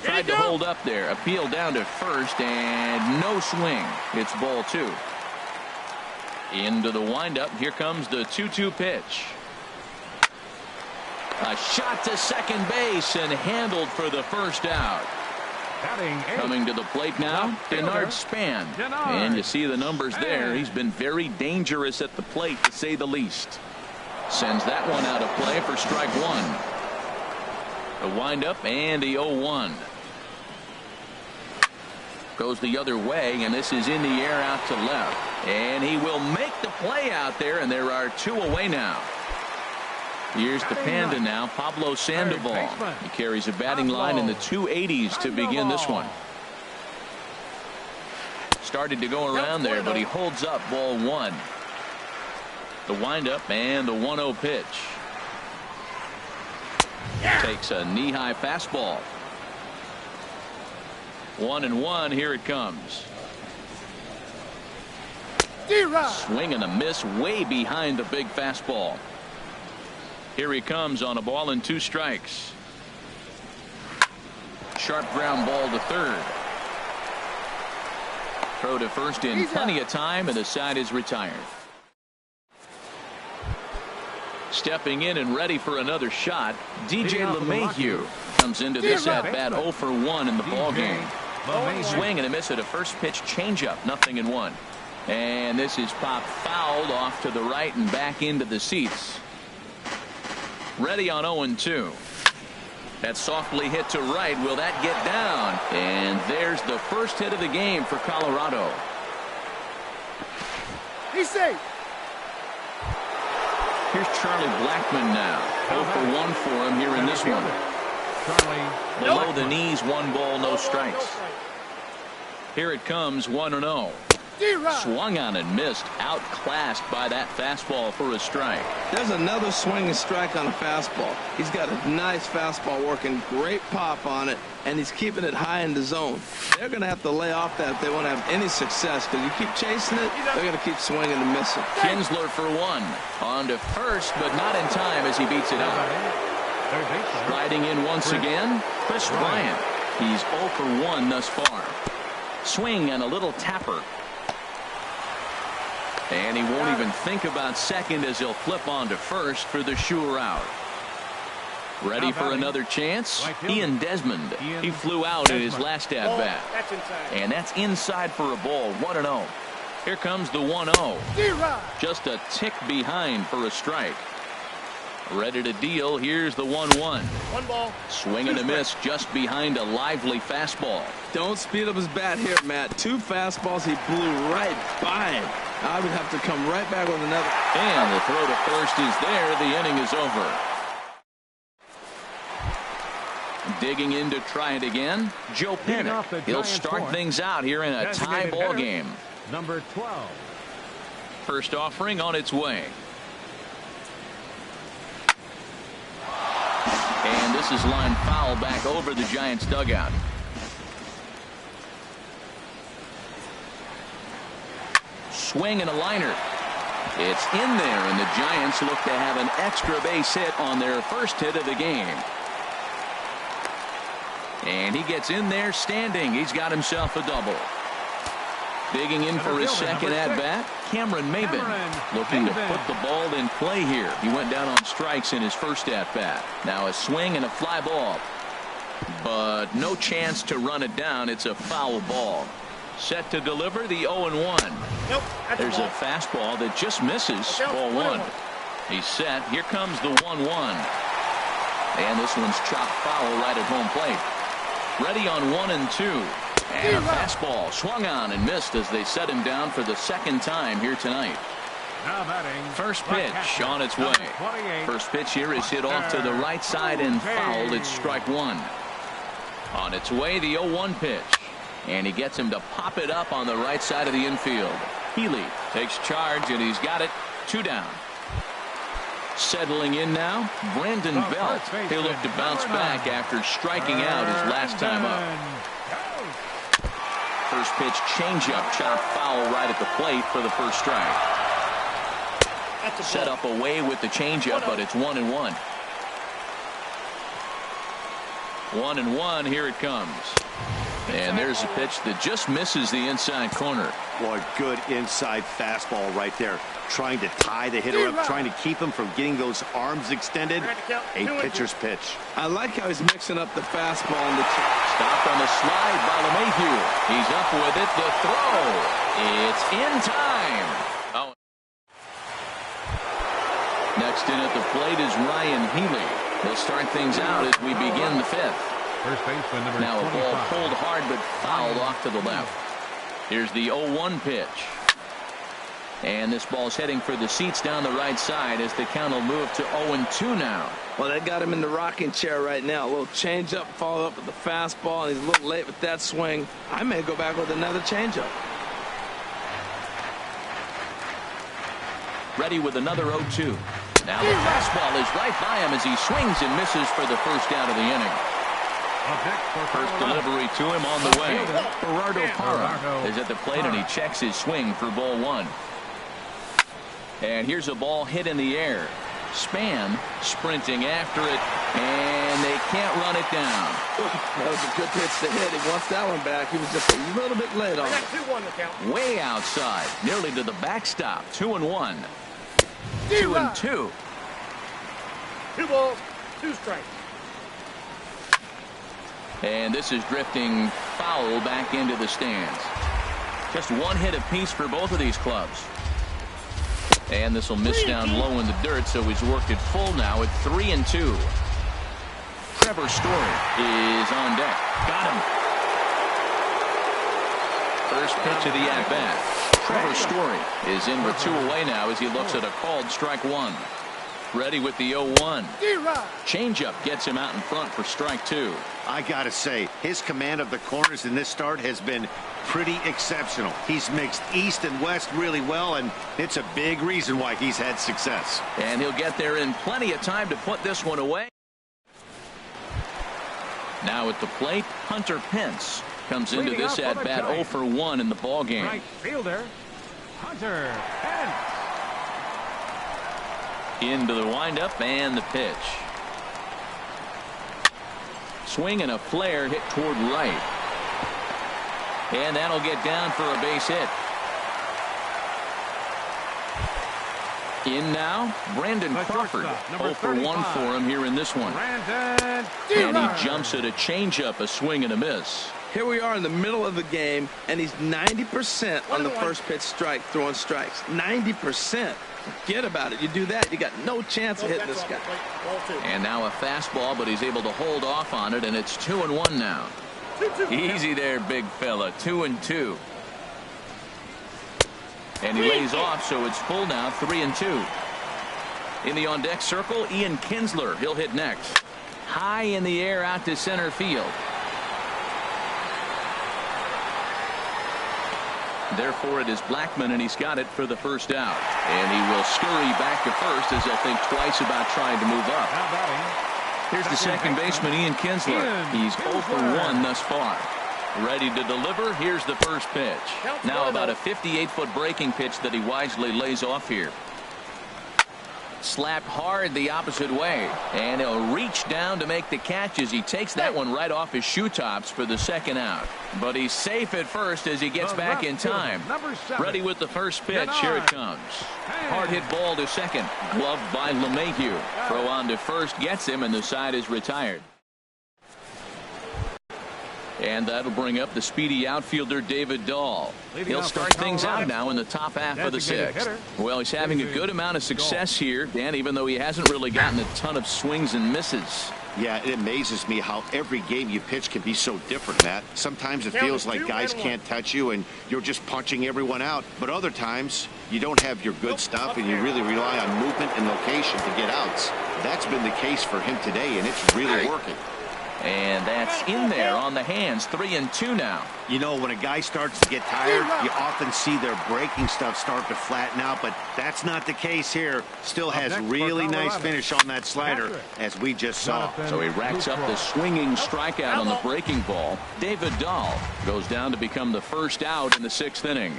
Tried to hold up there. Appeal down to first, and no swing. It's ball 2. Into the windup. Here comes the 2-2 pitch. A shot to second base and handled for the first out. Coming to the plate now, Denard Span. And you see the numbers there. He's been very dangerous at the plate, to say the least. Sends that one out of play for strike 1. The windup and the 0-1. Goes the other way, and this is in the air out to left. And he will make the play out there, and there are 2 away now. Here's the Panda now, Pablo Sandoval. He carries a batting line in the 280s to begin this one. Started to go around there, but he holds up. Ball 1. The windup and the 1-0 pitch. Takes a knee-high fastball. 1-1. Here it comes. Swing and a miss way behind the big fastball. Here he comes on a ball and 2 strikes. Sharp ground ball to third. Throw to first in plenty of time, and the side is retired. Stepping in and ready for another shot, Joehl98 comes into this at-bat 0 for 1 in the ballgame. Swing and a miss at a first pitch changeup, 0-1. And this is popped fouled off to the right and back into the seats. Ready on 0-2. That's softly hit to right. Will that get down? And there's the first hit of the game for Colorado. He's safe. Here's Charlie Blackmon now. 0 for 1 for him here in this one. Below the knees, 1 ball, no strikes. Here it comes, 1-0. Swung on and missed, outclassed by that fastball for a strike. There's another swinging strike on a fastball. He's got a nice fastball working, great pop on it, and he's keeping it high in the zone. They're going to have to lay off that if they want to have any success, because you keep chasing it, they're going to keep swinging and missing. Kinsler for 1. On to first, but not in time as he beats it out. Riding in once again, Chris Bryant. He's 0 for 1 thus far. Swing and a little tapper. And he won't even think about second as he'll flip on to first for the sure out. Ready for another chance? Ian Desmond. He flew out in his last at-bat. And that's inside for a ball, 1-0. Here comes the 1-0. Just a tick behind for a strike. Ready to deal. Here's the 1-1. 1 ball. Swing and a miss just behind a lively fastball. Don't speed up his bat here, Matt. 2 fastballs, he blew right by him. I would have to come right back with another. And the throw to first is there. The inning is over. Digging in to try it again, Joe Pinnock. He'll start things out here in a tie ball game. Number 12. First offering on its way. And this is line foul back over the Giants dugout. Swing and a liner. It's in there, and the Giants look to have an extra base hit on their first hit of the game. And he gets in there standing. He's got himself a double. Digging in for his second at-bat, Cameron Maybin, looking to put the ball in play here. He went down on strikes in his first at-bat. Now a swing and a fly ball. But no chance to run it down. It's a foul ball. Set to deliver the 0-1. Nope, there's a fastball that just misses. Ball 1. He's set. Here comes the 1-1. And this one's chopped foul right at home plate. Ready on 1 and 2. And a fastball swung on and missed as they set him down for the second time here tonight. First pitch on its way. First pitch here is hit off to the right side and fouled. It's strike 1. On its way, the 0-1 pitch. And he gets him to pop it up on the right side of the infield. Healy takes charge, and he's got it. 2 down. Settling in now, Brandon Belt. He'll look to bounce back after striking out his last time up. First pitch changeup, chopped foul right at the plate for the first strike. Set up away with the changeup, but it's 1-1. 1-1. Here it comes. And there's a pitch that just misses the inside corner. Boy, good inside fastball right there. Trying to tie the hitter up, trying to keep him from getting those arms extended. A pitcher's pitch. I like how he's mixing up the fastball and the stopped on the slide by LeMahieu. He's up with it. The throw. It's in time. Oh. Next in at the plate is Ryan Healy. He'll start things out as we begin the 5th. First baseman number now a 25. ball pulled hard but fouled off to the left. Here's the 0-1 pitch. And this ball's heading for the seats down the right side as the count will move to 0-2 now. Well, that got him in the rocking chair right now. A little changeup, followed up with the fastball, and he's a little late with that swing. I may go back with another changeup. Ready with another 0-2. Now the fastball is right by him as he swings and misses for the first out of the inning. First delivery to him on the way. Gerardo Parra is at the plate and he checks his swing for ball 1. And here's a ball hit in the air. Span sprinting after it, and they can't run it down. That was a good pitch to hit. He wants that one back. He was just a little bit late on it. 2-1 the count. Way outside, nearly to the backstop. 2-1. 2-2. 2 balls, 2 strikes. And this is drifting foul back into the stands. Just one hit apiece for both of these clubs. And this will miss down low in the dirt, so he's worked it full now at 3-2. Trevor Story is on deck. Got him. First pitch of the at-bat. Trevor Story is in with 2 away now as he looks at a called strike 1. Ready with the 0-1. Changeup gets him out in front for strike 2. I gotta say, his command of the corners in this start has been pretty exceptional. He's mixed east and west really well, and it's a big reason why he's had success. And he'll get there in plenty of time to put this one away. Now at the plate, Hunter Pence comes into this at bat 0 for 1 in the ball game. Right fielder, Hunter Pence. Into the windup and the pitch. Swing and a flare hit toward right. And that'll get down for a base hit. In now, Brandon Crawford. 0 for 1 for him here in this one. Brandon. And he jumps at a changeup, a swing and a miss. Here we are in the middle of the game, and he's 90% on the first pitch strike, throwing strikes. 90%. Forget about it. You do that, you got no chance of hitting this guy. And now a fastball, but he's able to hold off on it, and it's 2-1 now. Easy there, big fella. 2-2. And he lays off, so it's full now, 3-2. In the on-deck circle, Ian Kinsler. He'll hit next. High in the air out to center field. Therefore, it is Blackman, and he's got it for the first out. And he will scurry back to first as he'll think twice about trying to move up. Here's the second baseman, Ian Kinsler. He's 0 for 1 thus far. Ready to deliver. Here's the first pitch. Now about a 58-foot breaking pitch that he wisely lays off here. Slapped hard the opposite way, and he'll reach down to make the catch as he takes that one right off his shoe tops for the second out. But he's safe at first as he gets back in time. Ready with the first pitch. Here it comes. Hard hit ball to second. Gloved by LeMahieu. Throw on to first gets him, and the side is retired. And that'll bring up the speedy outfielder David Dahl. He'll start things out now in the top half of the sixth. Well, he's having a good amount of success here, Dan, even though he hasn't really gotten a ton of swings and misses. Yeah, it amazes me how every game you pitch can be so different, Matt. Sometimes it feels like guys can't touch you and you're just punching everyone out. But other times, you don't have your good stuff and you really rely on movement and location to get outs. That's been the case for him today, and it's really working. And that's in there on the hands. 3-2 now. You know, when a guy starts to get tired, you often see their breaking stuff start to flatten out, but that's not the case here. Still has really nice finish on that slider, as we just saw. So he racks up the swinging strikeout on the breaking ball. David Dahl goes down to become the first out in the 6th inning.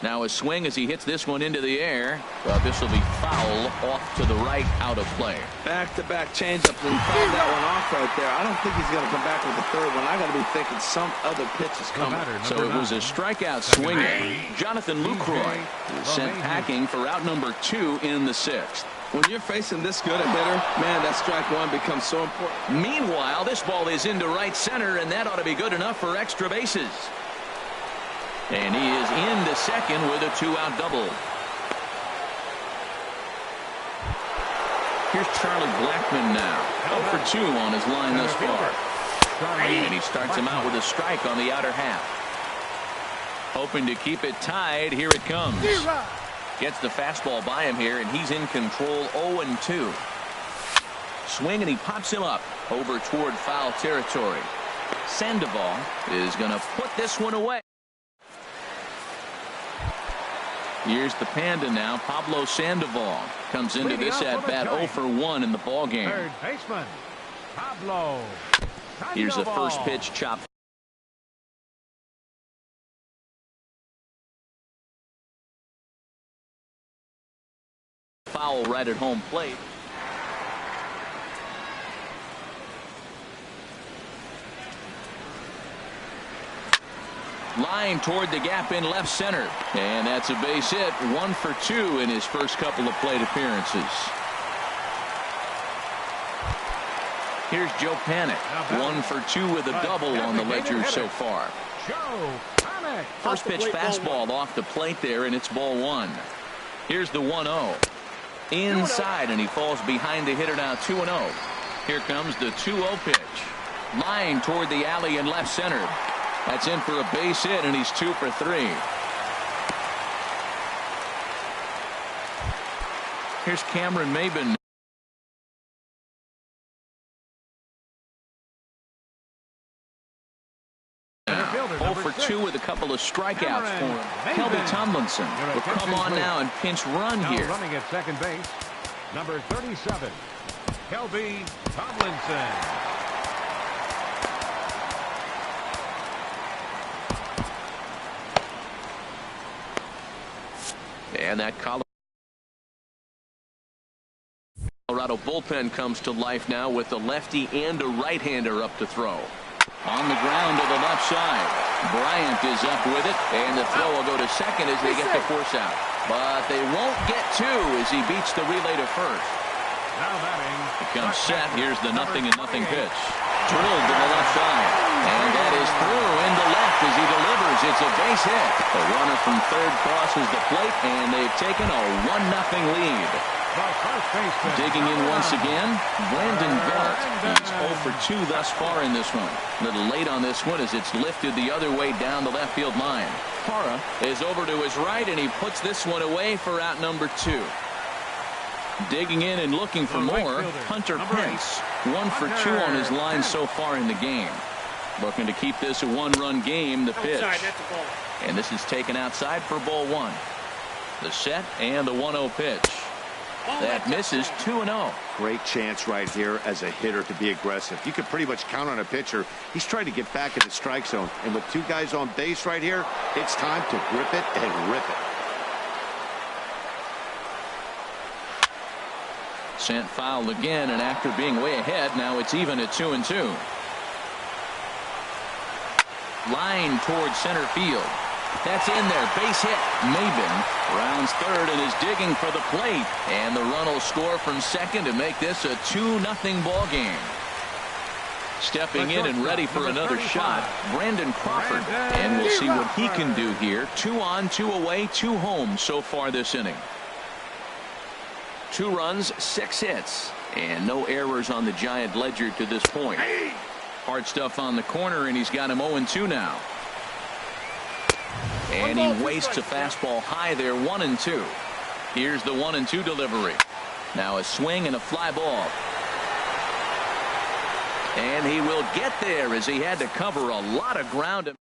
Now a swing as he hits this one into the air. But this will be foul off to the right, out of play. Back-to-back changeups, and he fouled that one off right there. I don't think he's going to come back with the third one. I got to be thinking some other pitch is coming. So it was a strikeout swinging. Jonathan Lucroy is sent packing for out number 2 in the 6th. When you're facing this good a hitter, man, that strike one becomes so important. Meanwhile, this ball is into right center, and that ought to be good enough for extra bases. And he is into second with a 2-out double. Here's Charlie Blackman now. 0 for 2 on his line thus far. And he starts him out with a strike on the outer half. Hoping to keep it tied. Here it comes. Gets the fastball by him here, and he's in control. 0-2. Swing, and he pops him up over toward foul territory. Sandoval is going to put this one away. Here's the Panda now. Pablo Sandoval comes into this at bat 0 for 1 in the ball game. Third baseman, Pablo Sandoval. Here's the first pitch, chop. foul right at home plate. Line toward the gap in left center. And that's a base hit. 1 for 2 in his first couple of plate appearances. Here's Joe Panic. 1 for 2 with a double on the ledger so far. First pitch fastball off the plate there, and it's ball 1. Here's the 1-0. Inside, and he falls behind the hitter now 2-0. Here comes the 2-0 pitch. Line toward the alley in left center. That's in for a base hit, and he's 2 for 3. Here's Cameron Maben. For 2 with a couple of strikeouts for him. Kelby Tomlinson will come on now and pinch run here. Running at second base, number 37, Kelby Tomlinson. And that Colorado bullpen comes to life now with a lefty and a right-hander up to throw. On the ground to the left side. Bryant is up with it, and the throw will go to second as they get the force out. But they won't get 2 as he beats the relay to first. Now batting. It comes set. Here's the 0-0 pitch. Drilled to the left side. And that is through into left as he delivers. It's a base hit. The runner from third crosses the plate, and they've taken a 1-0 lead. Digging in once again, Brandon Belt. He's 0 for 2 thus far in this one. A little late on this one as it's lifted the other way down the left field line. Parra is over to his right, and he puts this one away for out number 2. Digging in and looking for more, Hunter Pence. 1 for 2 on his line so far in the game. Looking to keep this a 1-run game, the pitch. And this is taken outside for ball 1. The set and the 1-0 pitch. That misses 2-0. Great chance right here as a hitter to be aggressive. You could pretty much count on a pitcher. He's trying to get back in the strike zone. And with 2 guys on base right here, it's time to grip it and rip it. Sent foul again, and after being way ahead, now it's even at 2-2. Line towards center field. That's in there. Base hit. Maben rounds third and is digging for the plate. And the run will score from second to make this a 2-0 ball game. Stepping in and ready for another shot, Brandon Crawford. And we'll see what he can do here. 2 on, 2 away, 2 home so far this inning. 2 runs, 6 hits, and no errors on the Giant ledger to this point. Hard stuff on the corner, and he's got him 0-2 now. And he wastes a fastball high there, 1-2. Here's the 1-2 delivery. Now a swing and a fly ball. And he will get there as he had to cover a lot of ground.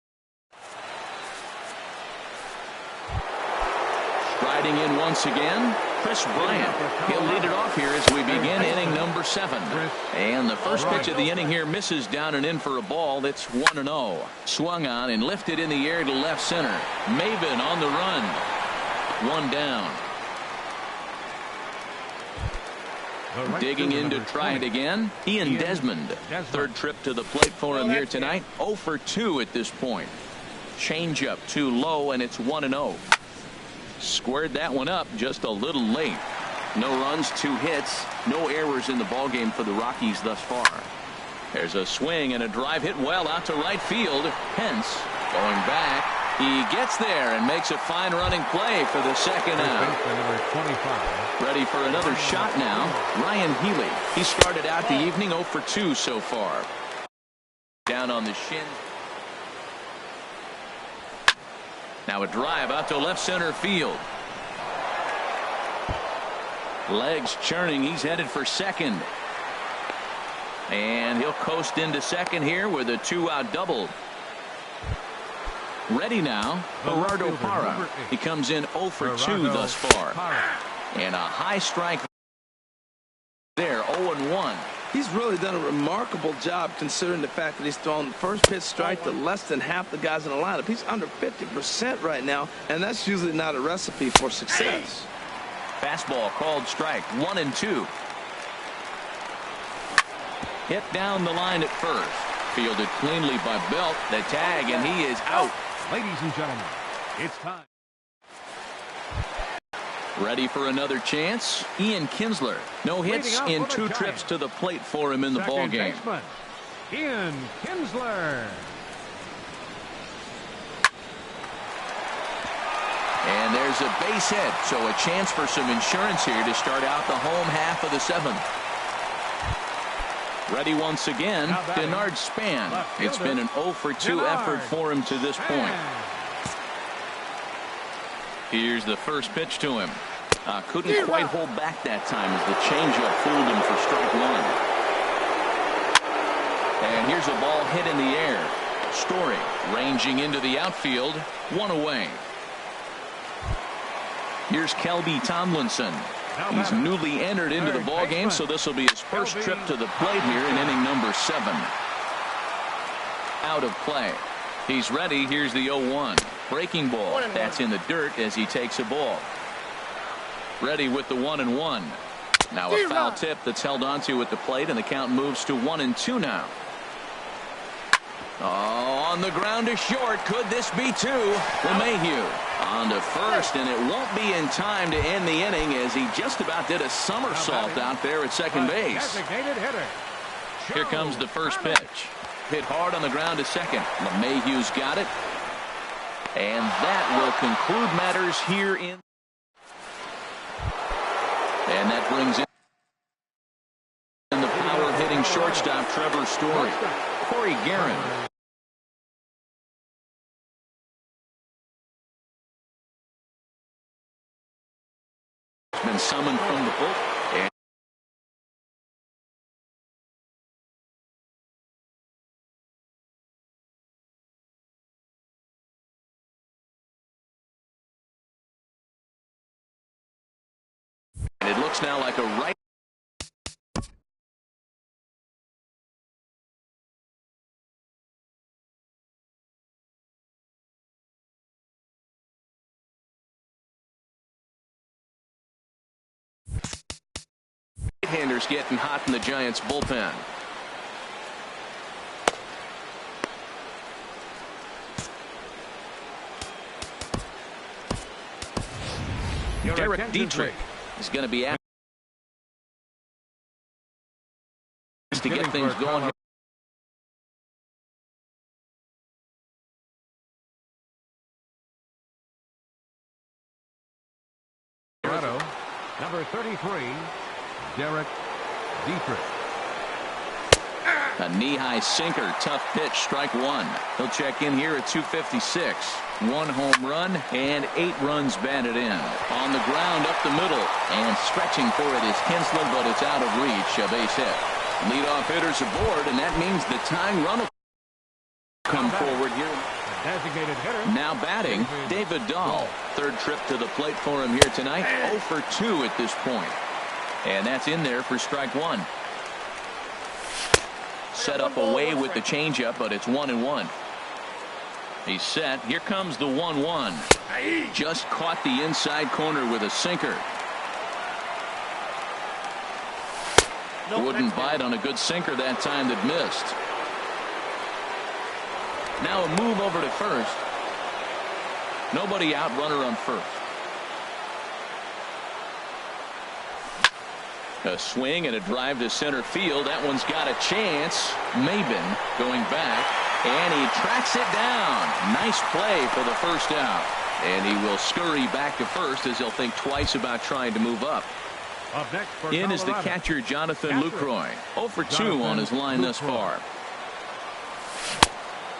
Striding in once again, Chris Bryant. He'll lead it off here as we begin inning number 7. And the first pitch of the inning here misses down and in for a ball. That's 1-0. Swung on and lifted in the air to left center. Maben on the run. 1 down. Digging in to try it again, Ian Desmond. Third trip to the plate for him here tonight. 0 for 2 at this point. Changeup too low, and it's 1-0. Squared that one up just a little late. No runs, 2 hits, no errors in the ballgame for the Rockies thus far. There's a swing and a drive hit well out to right field. Pence going back. He gets there and makes a fine running play for the second out. Ready for another shot now, Ryan Healy. He started out the evening 0 for 2 so far. Down on the shin. Now a drive out to left center field. Legs churning. He's headed for second. And he'll coast into second here with a 2-out double. Ready now, Gerardo Parra. He comes in 0 for 2 thus far. And a high strike there, 0-1. He's really done a remarkable job considering the fact that he's thrown the first pitch strike to less than half the guys in the lineup. He's under 50% right now, and that's usually not a recipe for success. Fastball called strike. 1-2. Hit down the line at first. Fielded cleanly by Belt. The tag, and he is out. Ladies and gentlemen, it's time. Ready for another chance? Ian Kinsler. No hits in 2 trips to the plate for him in the ballgame. Ian Kinsler. And there's a base hit, so a chance for some insurance here to start out the home half of the 7th. Ready once again, Denard Span. It's been an 0 for 2 effort for him to this point. Here's the first pitch to him. Couldn't quite hold back that time as the changeup fooled him for strike 1. And here's a ball hit in the air. Story ranging into the outfield. 1 away. Here's Kelby Tomlinson. He's newly entered into the ballgame, so this will be his first trip to the plate here in inning number 7. Out of play. He's ready. Here's the 0-1. Breaking ball. That's in the dirt as he takes a ball. Ready with the 1-1. Now a foul tip that's held onto at the plate, and the count moves to 1-2 now. Oh, on the ground to short. Could this be 2? LeMahieu on to first, and it won't be in time to end the inning as he just about did a somersault out there at second base. Here comes the first pitch. Hit hard on the ground to second. LeMahieu's got it. And that will conclude matters here in. And that brings in the power hitting shortstop Trevor Story. Corey Guerin. Been summoned from the book. And it looks now like a right. Right-handers getting hot in the Giants bullpen. Derek Dietrich is going to be asked to get things going. Number 33, Derek Dietrich. A knee-high sinker, tough pitch, strike 1. He'll check in here at 256. 1 home run and 8 runs batted in. On the ground up the middle, and stretching for it is Kinsler, but it's out of reach. A base hit. Leadoff hitters aboard, and that means the tying run will come forward here. Designated hitter. Now batting, David Dahl. 3rd trip to the plate for him here tonight. 0 for 2 at this point. And that's in there for strike 1. Set up away with the changeup, but it's 1-1. He's set. Here comes the 1-1. Just caught the inside corner with a sinker. Wouldn't bite on a good sinker that time that missed. Now a move over to first. Nobody out, runner on first. A swing and a drive to center field. That one's got a chance. Maben going back, and he tracks it down. Nice play for the first out. And he will scurry back to first as he'll think twice about trying to move up. In is the catcher, Jonathan Lucroy. 0 for 2 on his line thus far.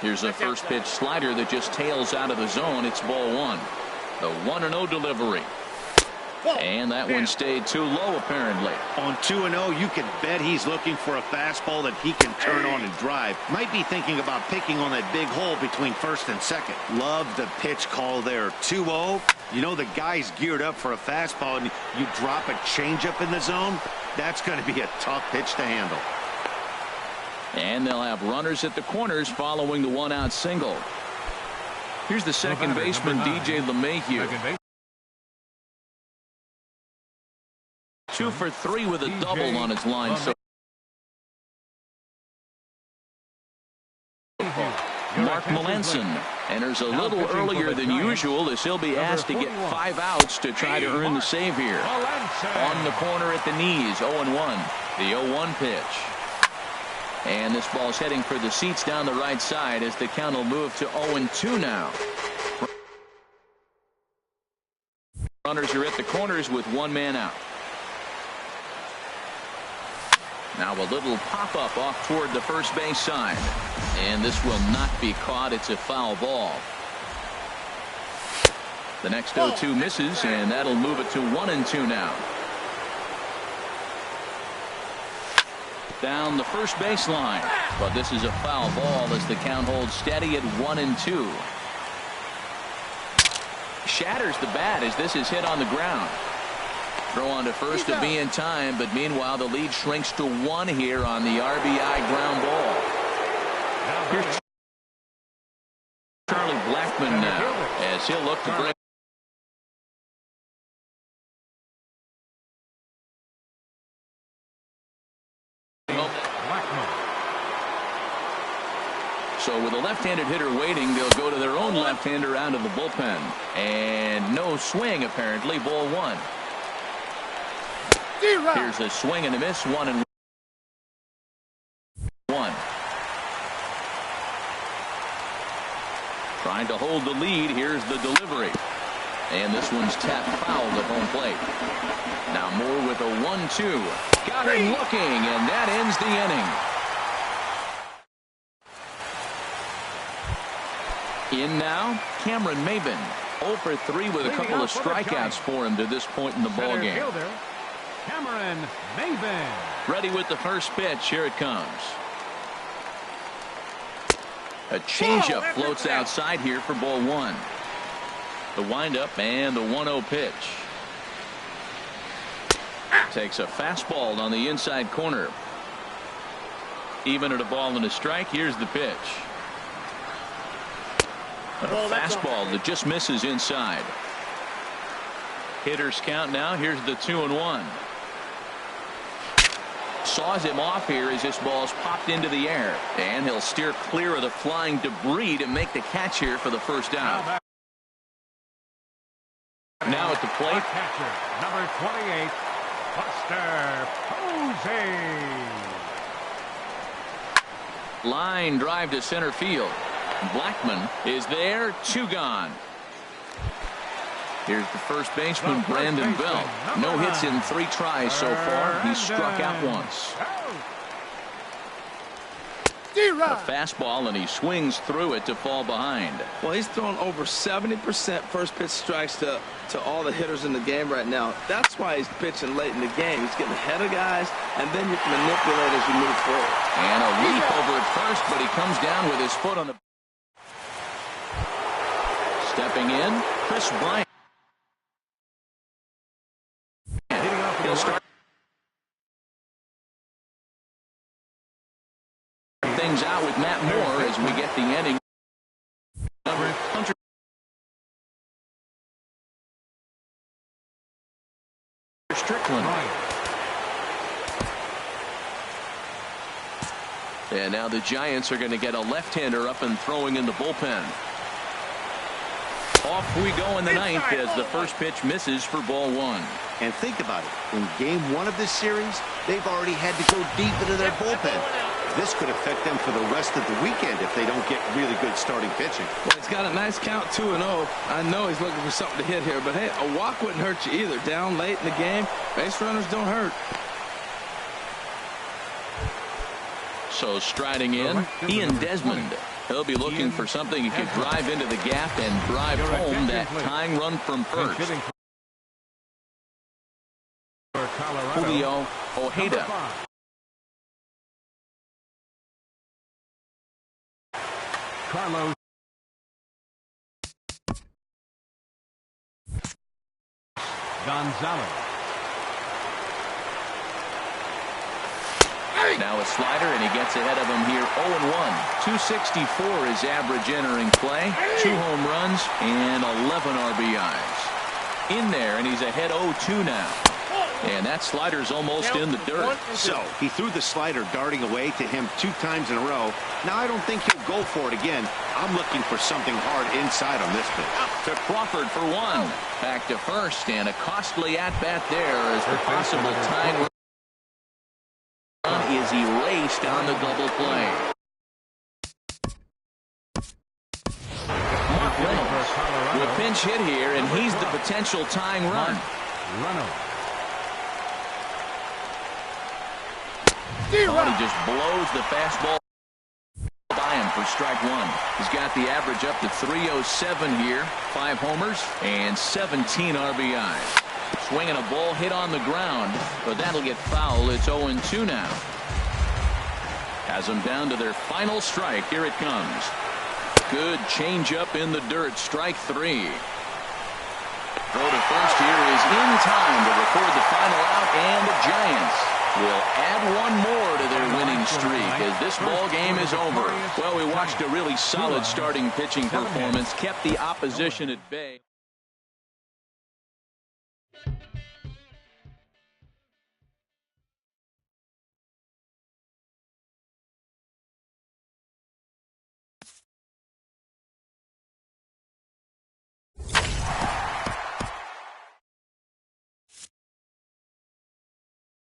Here's a first pitch slider that just tails out of the zone. It's ball 1. The 1-0 delivery. And that one stayed too low, apparently. On 2-0, you can bet he's looking for a fastball that he can turn on and drive. Might be thinking about picking on that big hole between first and second. Love the pitch call there. 2-0. You know the guy's geared up for a fastball, and you drop a changeup in the zone. That's going to be a tough pitch to handle. And they'll have runners at the corners following the 1-out single. Here's the second baseman, DJ LeMahieu. 2 for 3 with a double on his line. So Mark Melanson enters a little earlier than usual as he'll be asked to get 5 outs to try to earn the save here. On the corner at the knees, 0-1. The 0-1 pitch. And this ball's heading for the seats down the right side as the count will move to 0-2 now. Runners are at the corners with 1 man out. Now a little pop-up off toward the first base side. And this will not be caught. It's a foul ball. The next 0-2 misses, and that'll move it to 1-2 now. Down the first baseline. But this is a foul ball as the count holds steady at 1-2. Shatters the bat as this is hit on the ground. Throw on to first to be in time, but meanwhile the lead shrinks to 1 here on the RBI ground ball. Here's Charlie Blackmon now as he'll look to bring. So with a left-handed hitter waiting, they'll go to their own left-hander out of the bullpen. And no swing apparently, ball 1. Here's a swing and a miss, 1-1. Trying to hold the lead. Here's the delivery. And this one's tapped foul at home plate. Now Moore with a 1-2. Got him looking, and that ends the inning. In now, Cameron Maben. 0 for 3 with a couple of strikeouts for him to this point in the ballgame. Cameron Maben. Ready with the first pitch. Here it comes. A changeup floats outside here for ball 1. The windup and the 1-0 pitch. Takes a fastball on the inside corner. Even at a ball and a strike. Here's the pitch. A fastball that just misses inside. Hitters count now. Here's the 2-1. Saws him off here as this ball's popped into the air. And he'll steer clear of the flying debris to make the catch here for the first out. Now at the plate. Catcher, number 28, Buster Posey. Line drive to center field. Blackmon is there. 2 gone. Here's the first baseman, Brandon Belt. No hits in 3 tries so far. He's struck out once. A fastball, and he swings through it to fall behind. Well, he's thrown over 70% first pitch strikes to all the hitters in the game right now. That's why he's pitching late in the game. He's getting ahead of guys, and then you can manipulate as you move forward. And a leap over at first, but he comes down with his foot on the. Stepping in, Chris Bryant. He'll start things out with Matt Moore as we get the inning. Hunter Strickland. And now the Giants are going to get a left-hander up and throwing in the bullpen. Off we go in the 9th as the first pitch misses for ball 1. And think about it. In game 1 of this series, they've already had to go deep into their bullpen. This could affect them for the rest of the weekend if they don't get really good starting pitching. Well, he's got a nice count, 2-0. I know he's looking for something to hit here, but hey, a walk wouldn't hurt you either. Down late in the game, base runners don't hurt. So striding in, Ian Desmond. He'll be looking for something he could drive into the gap and drive home that tying run from first. Julio Ojeda. Carlos Gonzalez. Now a slider, and he gets ahead of him here. 0-1. 264 is average entering play. 2 home runs and 11 RBIs. In there, and he's ahead 0-2 now. And that slider's almost in the dirt. So he threw the slider darting away to him 2 times in a row. Now I don't think he'll go for it again. I'm looking for something hard inside on this pitch. To Crawford for 1. Back to first, and a costly at-bat there as the possible tying run is erased on the double play. Mark Reynolds will pinch hit here, and he's the potential tying run. He just blows the fastball by him for strike 1. He's got the average up to 307 here. 5 homers and 17 RBIs. Swinging a ball hit on the ground, but that'll get foul. It's 0-2 now. Has them down to their final strike. Here it comes. Good changeup in the dirt. Strike 3. Throw to first here is in time to record the final out, and the Giants will add 1 more to their winning streak as this ball game is over. Well, we watched a really solid starting pitching performance, kept the opposition at bay.